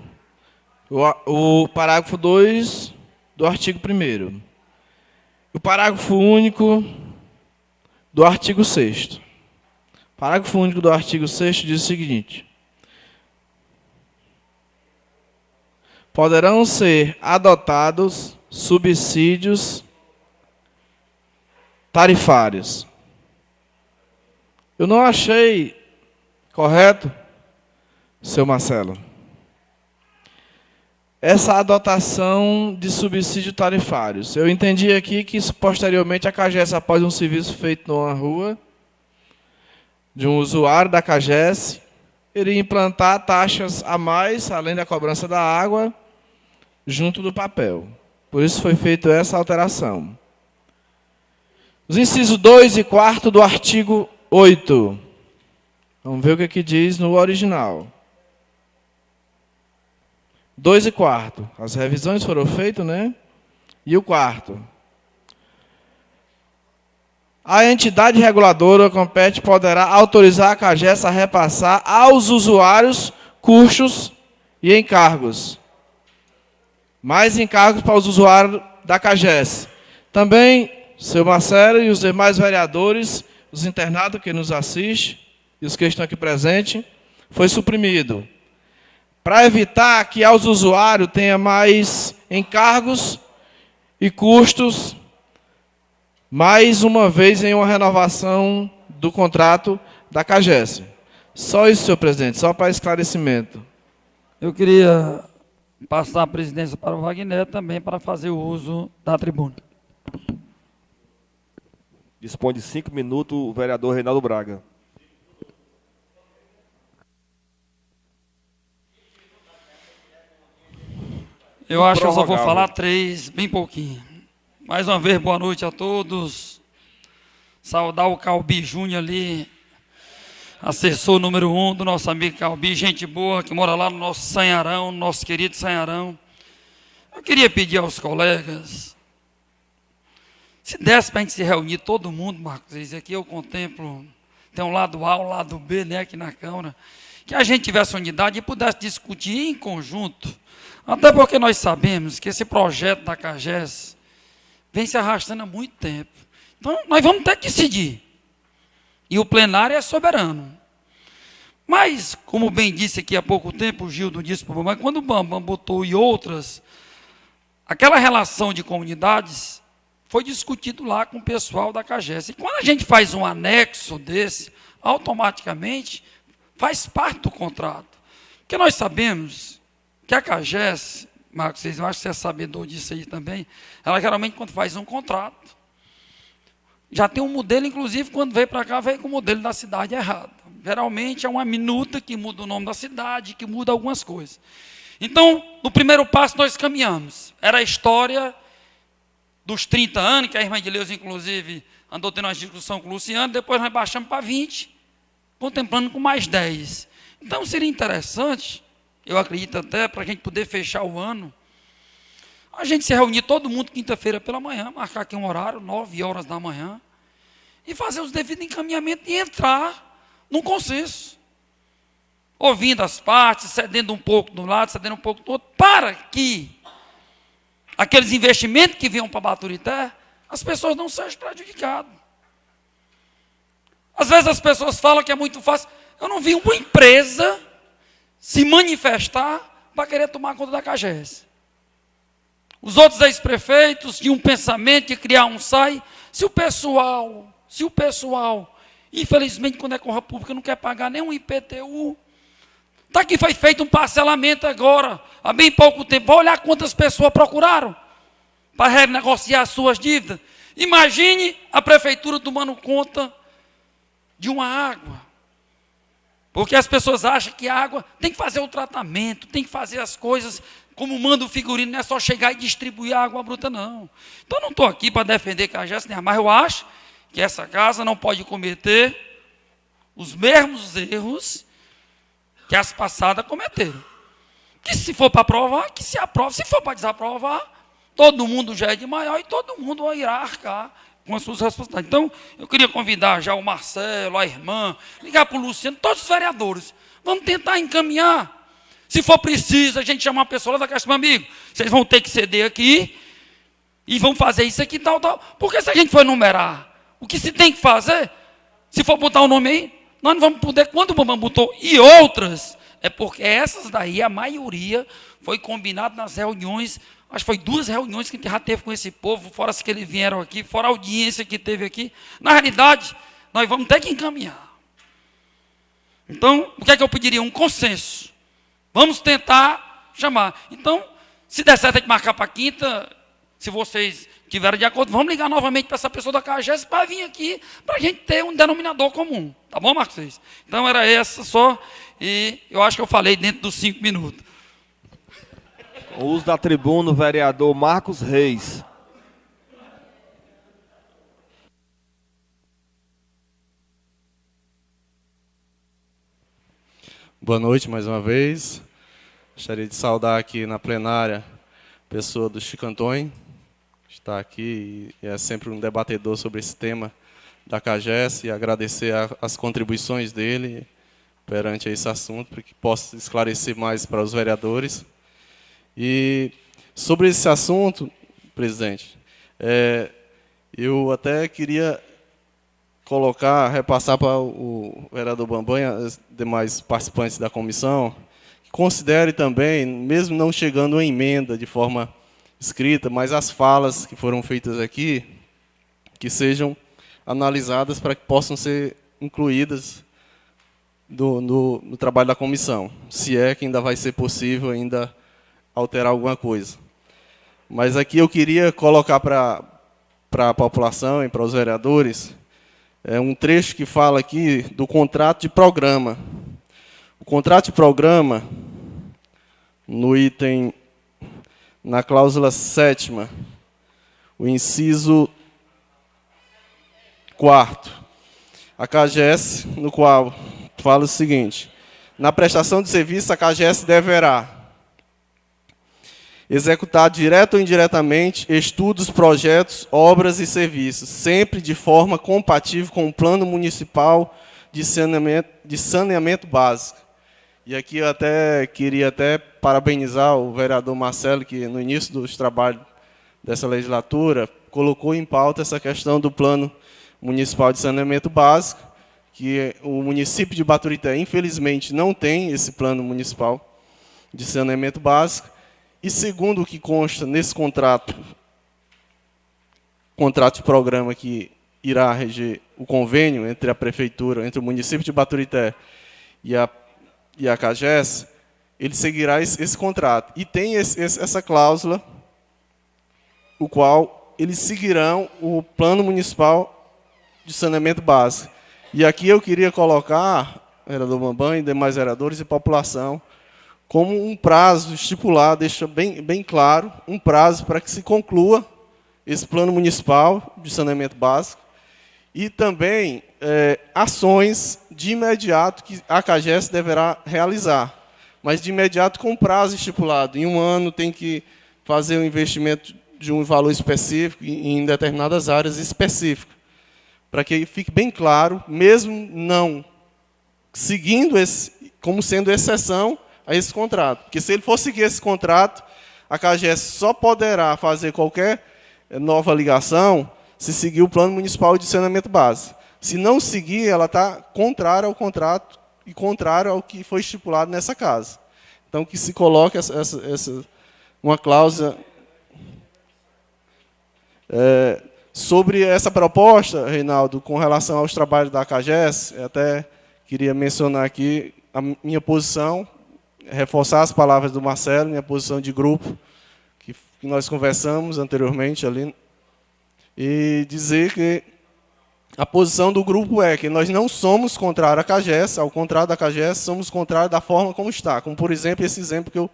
o parágrafo 2 do artigo 1º. O parágrafo único do artigo 6º. O parágrafo único do artigo 6º diz o seguinte: poderão ser adotados subsídios tarifários. Eu não achei correto, seu Marcelo, essa adotação de subsídios tarifários. Eu entendi aqui que, posteriormente, a CAGES, após um serviço feito numa rua, de um usuário da CAGES, iria implantar taxas a mais, além da cobrança da água, junto do papel. Por isso foi feita essa alteração. Os incisos 2 e 4 do artigo 8. Vamos ver o que diz no original. 2 e 4. As revisões foram feitas, né? E o 4. A entidade reguladora compete poderá autorizar a CAGES a repassar aos usuários custos e encargos. Mais encargos para os usuários da CAGES. Também, seu Marcelo e os demais vereadores, os internados que nos assistem e os que estão aqui presentes, foi suprimido. Para evitar que aos usuários tenha mais encargos e custos, mais uma vez em uma renovação do contrato da CAGES. Só isso, senhor presidente, só para esclarecimento. Eu queria passar a presidência para o Wagner também para fazer o uso da tribuna. Dispõe de 5 minutos o vereador Reinaldo Braga. Eu acho que eu só vou falar 3, bem pouquinho. Mais uma vez, boa noite a todos. Saudar o Calbi Júnior ali, assessor número 1 do nosso amigo Calbi, gente boa, que mora lá no nosso Sanharão, nosso querido Sanharão. Eu queria pedir aos colegas, se desse para a gente se reunir, todo mundo, Marcos, isso aqui eu contemplo, tem um lado A, um lado B, né, aqui na Câmara, que a gente tivesse unidade e pudesse discutir em conjunto, até porque nós sabemos que esse projeto da CAGES vem se arrastando há muito tempo. Então, nós vamos ter que decidir. E o plenário é soberano. Mas, como bem disse aqui há pouco tempo, o Gildo disse para o Bambam, quando o Bambam botou e outras, aquela relação de comunidades foi discutido lá com o pessoal da CAGES. E quando a gente faz um anexo desse, automaticamente faz parte do contrato. Porque nós sabemos que a CAGES, Marcos, eu acho que você é sabedor disso aí também, ela geralmente, quando faz um contrato, já tem um modelo, inclusive, quando veio para cá, veio com o modelo da cidade errado. Geralmente é uma minuta que muda o nome da cidade, que muda algumas coisas. Então, no primeiro passo, nós caminhamos. Era a história dos 30 anos, que a irmã de Leusa, inclusive, andou tendo uma discussão com o Luciano, depois nós baixamos para 20, contemplando com mais 10. Então, seria interessante, eu acredito até, para a gente poder fechar o ano, a gente se reunir todo mundo quinta-feira pela manhã, marcar aqui um horário, 9 horas da manhã, e fazer os devidos encaminhamentos e entrar num consenso. Ouvindo as partes, cedendo um pouco de um lado, cedendo um pouco do outro, para que aqueles investimentos que venham para Baturité, as pessoas não sejam prejudicadas. Às vezes as pessoas falam que é muito fácil. Eu não vi uma empresa se manifestar para querer tomar conta da CAGES. Os outros ex-prefeitos tinham um pensamento de criar um SAI. Se o pessoal, infelizmente, quando é com a pública, não quer pagar nem um IPTU, está aqui, foi feito um parcelamento agora, há bem pouco tempo. Vai olhar quantas pessoas procuraram para renegociar as suas dívidas. Imagine a prefeitura tomando conta de uma água. Porque as pessoas acham que a água tem que fazer o tratamento, tem que fazer as coisas como manda o figurino, não é só chegar e distribuir a água bruta, não. Então, eu não estou aqui para defender a CAGES, mas eu acho que essa casa não pode cometer os mesmos erros que as passadas cometeram. Que se for para aprovar, que se aprove. Se for para desaprovar, todo mundo já é de maior e todo mundo irá arcar com as suas responsabilidades. Então, eu queria convidar já o Marcelo, a irmã, ligar para o Luciano, todos os vereadores. Vamos tentar encaminhar. Se for preciso, a gente chamar uma pessoa lá da Caixa, meu amigo, vocês vão ter que ceder aqui e vão fazer isso aqui, tal, tal. Porque se a gente for numerar o que se tem que fazer, se for botar o nome aí, nós não vamos poder, quando o Bambam botou, e outras, é porque essas daí, a maioria, foi combinado nas reuniões, acho que foi 2 reuniões que a gente já teve com esse povo, fora as que eles vieram aqui, fora a audiência que teve aqui. Na realidade, nós vamos ter que encaminhar. Então, o que é que eu pediria? Um consenso. Vamos tentar chamar. Então, se der certo a gente marcar para quinta, se vocês tiverem de acordo, vamos ligar novamente para essa pessoa da CAGES para vir aqui, para a gente ter um denominador comum. Tá bom, Marcos? Então, era essa só, e eu acho que eu falei dentro dos 5 minutos. O uso da tribuna, o vereador Marcos Reis. Boa noite mais uma vez. Gostaria de saudar aqui na plenária a pessoa do Chico Antônio, que está aqui e é sempre um debatedor sobre esse tema da CAGES, e agradecer as contribuições dele perante esse assunto, para que possa esclarecer mais para os vereadores. E sobre esse assunto, presidente, eu até queria repassar para o vereador Bambam e os demais participantes da comissão, que considere também, mesmo não chegando a emenda de forma escrita, mas as falas que foram feitas aqui, que sejam analisadas para que possam ser incluídas no trabalho da comissão, se é que ainda vai ser possível ainda alterar alguma coisa. Mas aqui eu queria colocar para a população e para os vereadores um trecho que fala aqui do contrato de programa. O contrato de programa, no item, na cláusula 7ª, o inciso 4º, a CAGES, no qual fala o seguinte: na prestação de serviço, a CAGES deverá executar direto ou indiretamente estudos, projetos, obras e serviços, sempre de forma compatível com o Plano Municipal de Saneamento Básico. E aqui eu queria parabenizar o vereador Marcelo, que no início dos trabalhos dessa legislatura colocou em pauta essa questão do Plano Municipal de Saneamento Básico, que o município de Baturité, infelizmente, não tem esse Plano Municipal de Saneamento Básico. E segundo o que consta nesse contrato de programa que irá reger o convênio entre a prefeitura, entre o município de Baturité e a CAGES, ele seguirá esse contrato. E tem essa cláusula, o qual eles seguirão o Plano Municipal de Saneamento Básico. E aqui eu queria colocar, vereador Bambam e demais vereadores e população, como um prazo estipulado, deixa bem claro, um prazo para que se conclua esse Plano Municipal de Saneamento Básico e também ações de imediato que a CAGES deverá realizar, mas de imediato com prazo estipulado. Em um ano tem que fazer um investimento de um valor específico em determinadas áreas específicas, para que fique bem claro, mesmo não seguindo como sendo exceção a esse contrato. Porque se ele for seguir esse contrato, a CAGES só poderá fazer qualquer nova ligação se seguir o Plano Municipal de Saneamento Básico. Se não seguir, ela está contrária ao contrato e contrária ao que foi estipulado nessa casa. Então, que se coloque uma cláusula sobre essa proposta, Reinaldo, com relação aos trabalhos da CAGES. Eu até queria mencionar aqui a minha posição, reforçar as palavras do Marcelo, minha posição de grupo, que nós conversamos anteriormente ali, e dizer que a posição do grupo é que nós não somos contrários à CAGES, ao contrário da CAGES, somos contrários da forma como está. Como, por exemplo, esse exemplo que eu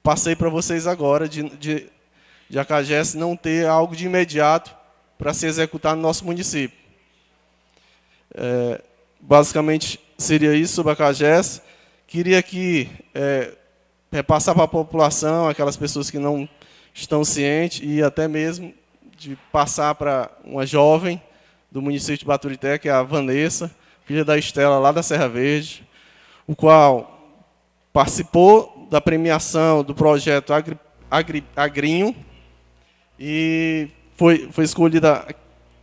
passei para vocês agora, de a CAGES não ter algo de imediato para se executar no nosso município. Basicamente, seria isso sobre a CAGES, queria aqui repassar para a população, aquelas pessoas que não estão cientes, e até mesmo de passar para uma jovem do município de Baturité, que é a Vanessa, filha da Estela, lá da Serra Verde, o qual participou da premiação do projeto Agrinho e foi escolhida,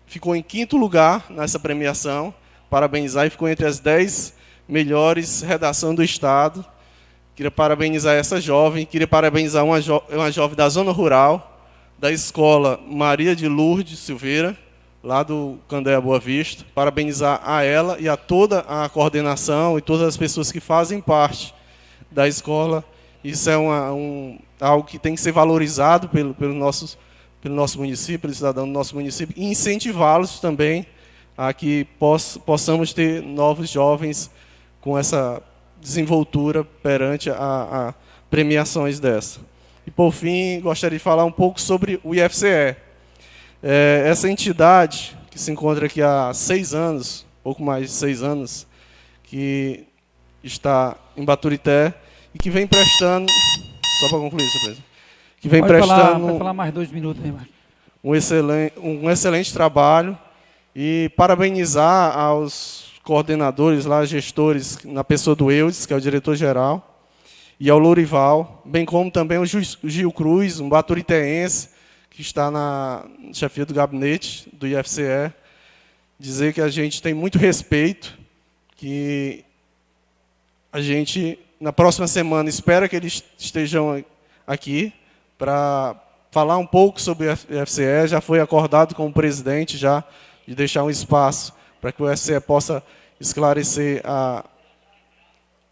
ficou em 5º lugar nessa premiação, parabenizar, e ficou entre as 10 melhores redações do Estado. Queria parabenizar essa jovem, queria parabenizar uma jovem da zona rural, da escola Maria de Lourdes Silveira, lá do Candeia Boa Vista, parabenizar a ela e a toda a coordenação e todas as pessoas que fazem parte da escola. Isso é algo que tem que ser valorizado pelo nosso município, pelo cidadão do nosso município, e incentivá-los também a que possamos ter novos jovens com essa desenvoltura perante a premiações dessa. E, por fim, gostaria de falar um pouco sobre o IFCE. Essa entidade, que se encontra aqui há 6 anos, pouco mais de 6 anos, que está em Baturité, e que vem prestando, só para concluir, senhor presidente, que vem prestando pode falar mais 2 minutos aí, Marcos. um excelente trabalho, e parabenizar aos coordenadores, lá, gestores, na pessoa do Eudes, que é o diretor-geral, e ao Lourival, bem como também o Gil Cruz, um baturitense, que está na chefia do gabinete do IFCE, dizer que a gente tem muito respeito, que a gente, na próxima semana, espera que eles estejam aqui para falar um pouco sobre o IFCE. Já foi acordado com o presidente já de deixar um espaço para que o IFCE possa esclarecer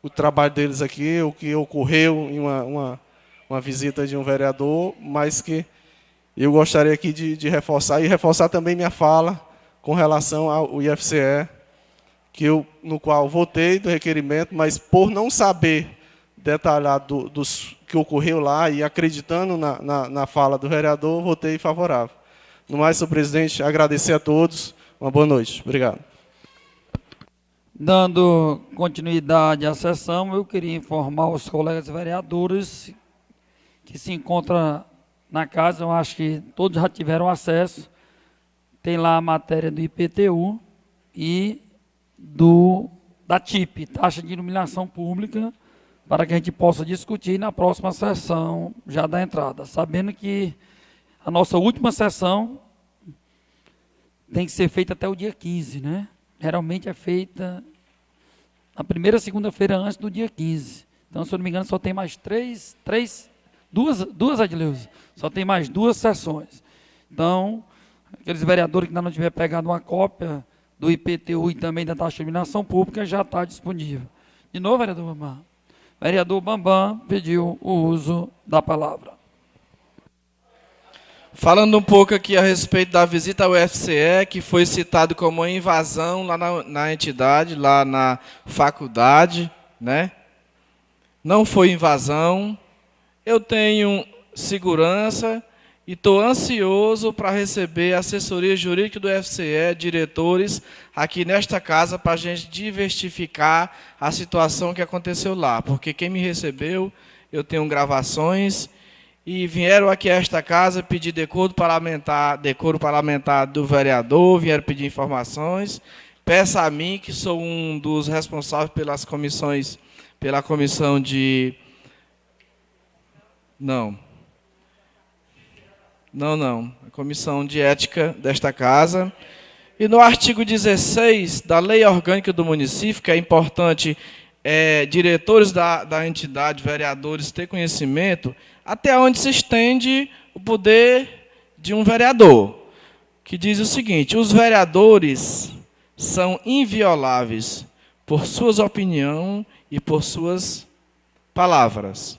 o trabalho deles aqui, o que ocorreu em uma visita de um vereador, mas que eu gostaria aqui de reforçar, e reforçar também minha fala com relação ao IFCE, no qual votei do requerimento, mas por não saber detalhar dos que ocorreu lá e acreditando na fala do vereador, votei favorável. No mais, senhor presidente, agradecer a todos. Uma boa noite. Obrigado. Dando continuidade à sessão, eu queria informar os colegas vereadores que se encontram na casa, eu acho que todos já tiveram acesso, tem lá a matéria do IPTU e da TIP, Taxa de Iluminação Pública, para que a gente possa discutir na próxima sessão já da entrada, sabendo que a nossa última sessão tem que ser feita até o dia 15, né? Geralmente é feita na primeira segunda-feira antes do dia 15. Então, se eu não me engano, só tem mais duas Adileuza, só tem mais 2 sessões. Então, aqueles vereadores que ainda não tiver pegado uma cópia do IPTU e também da taxa de iluminação pública, já está disponível. De novo, vereador Bambam. Vereador Bambam pediu o uso da palavra. Falando um pouco aqui a respeito da visita ao IFCE, que foi citado como uma invasão lá na entidade, lá na faculdade, né? Não foi invasão. Eu tenho segurança e estou ansioso para receber a assessoria jurídica do IFCE, diretores, aqui nesta casa, para a gente diversificar a situação que aconteceu lá. Porque quem me recebeu, eu tenho gravações, e vieram aqui a esta casa pedir decoro parlamentar do vereador, vieram pedir informações. Peça a mim, que sou um dos responsáveis pelas comissões, pela comissão de... Não, a comissão de ética desta casa. E no artigo 16 da Lei Orgânica do Município, que é importante diretores da entidade, vereadores, ter conhecimento, até onde se estende o poder de um vereador, que diz o seguinte: os vereadores são invioláveis por suas opiniões e por suas palavras.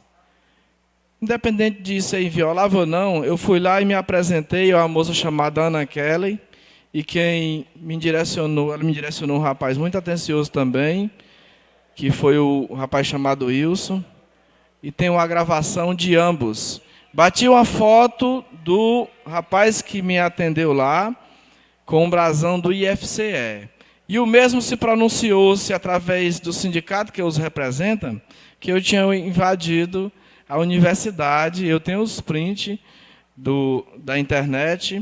Independente de ser inviolável ou não, eu fui lá e me apresentei a uma moça chamada Ana Kelly, e quem me direcionou, ela me direcionou um rapaz muito atencioso também, que foi o rapaz chamado Wilson, e tem uma gravação de ambos. Bati uma foto do rapaz que me atendeu lá, com o brasão do IFCE. E o mesmo se pronunciou-se através do sindicato que os representa, que eu tinha invadido a universidade, eu tenho os prints da internet,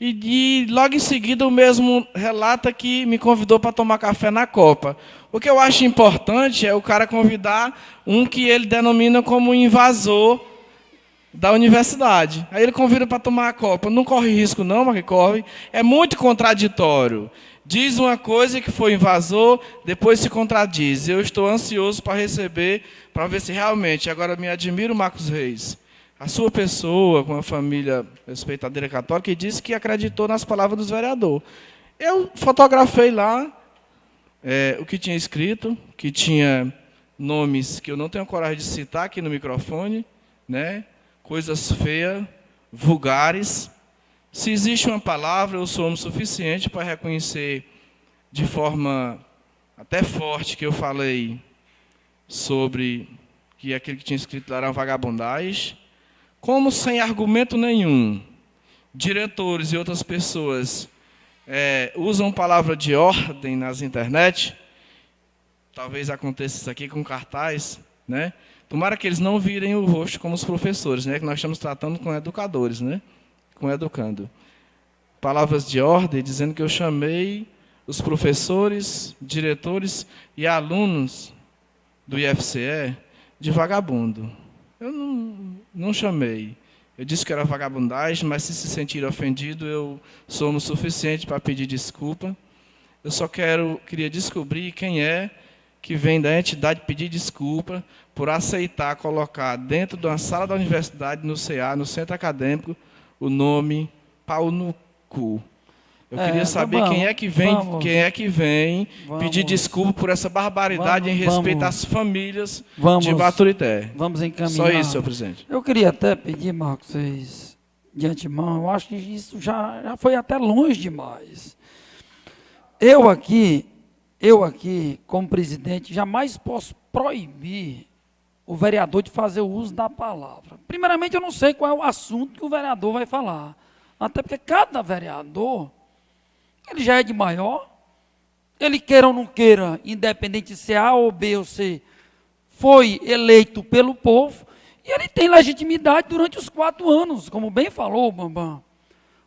e logo em seguida o mesmo relata que me convidou para tomar café na Copa. O que eu acho importante é o cara convidar um que ele denomina como invasor da universidade. Aí ele convida para tomar a Copa. Não corre risco não, mas que corre. É muito contraditório. Diz uma coisa que foi invasor, depois se contradiz. Eu estou ansioso para receber, para ver se realmente... Agora, me admiro, Marcos Reis, a sua pessoa, com a família respeitadeira católica, e disse que acreditou nas palavras dos vereadores. Eu fotografei lá o que tinha escrito, que tinha nomes que eu não tenho coragem de citar aqui no microfone, né? Coisas feias, vulgares. Se existe uma palavra, eu sou homem suficiente para reconhecer de forma até forte que eu falei sobre que aquele que tinha escrito lá era uma vagabundagem. Como sem argumento nenhum, diretores e outras pessoas usam palavra de ordem nas internet, talvez aconteça isso aqui com cartaz, né? Tomara que eles não virem o rosto como os professores, né? Que nós estamos tratando com educadores, né? Com educando. Palavras de ordem dizendo que eu chamei os professores, diretores e alunos do IFCE de vagabundo. Eu não chamei. Eu disse que era vagabundagem, mas se sentir ofendido, eu sou o suficiente para pedir desculpa. Eu só queria descobrir quem é que vem da entidade pedir desculpa por aceitar colocar dentro de uma sala da universidade, no CA, no centro acadêmico, o nome pau no cu. Eu queria saber quem é que vem pedir desculpa por essa barbaridade em respeito às famílias de Baturité. Vamos encaminhar. Só isso, senhor presidente. Eu queria até pedir, Marcos, vocês, de antemão, eu acho que isso já foi até longe demais. Eu aqui, como presidente, jamais posso proibir o vereador de fazer o uso da palavra. Primeiramente, eu não sei qual é o assunto que o vereador vai falar. Até porque cada vereador, ele já é de maior, ele queira ou não queira, independente de ser A ou B ou C, foi eleito pelo povo, e ele tem legitimidade durante os 4 anos, como bem falou o Bambam.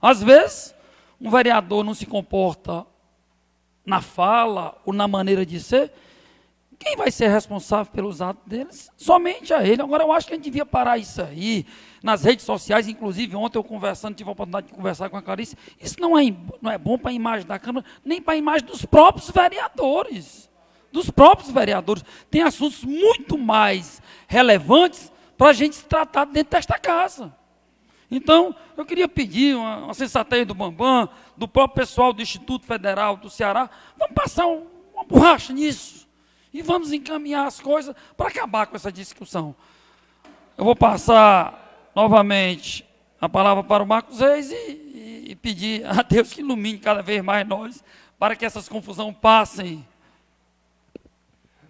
Às vezes, um vereador não se comporta na fala ou na maneira de ser, quem vai ser responsável pelos atos deles? Somente a ele. Agora, eu acho que a gente devia parar isso aí, nas redes sociais, inclusive ontem eu conversando, tive a oportunidade de conversar com a Clarice, isso não é bom para a imagem da Câmara, nem para a imagem dos próprios vereadores. Dos próprios vereadores. Tem assuntos muito mais relevantes para a gente se tratar dentro desta casa. Então, eu queria pedir uma sensatez do Bambam, do próprio pessoal do Instituto Federal do Ceará, vamos passar uma borracha nisso e vamos encaminhar as coisas para acabar com essa discussão. Eu vou passar novamente a palavra para o Marcos Reis e pedir a Deus que ilumine cada vez mais nós, para que essas confusões passem.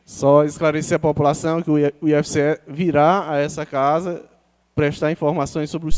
Só esclarecer a população que o IFCE virá a essa casa prestar informações sobre o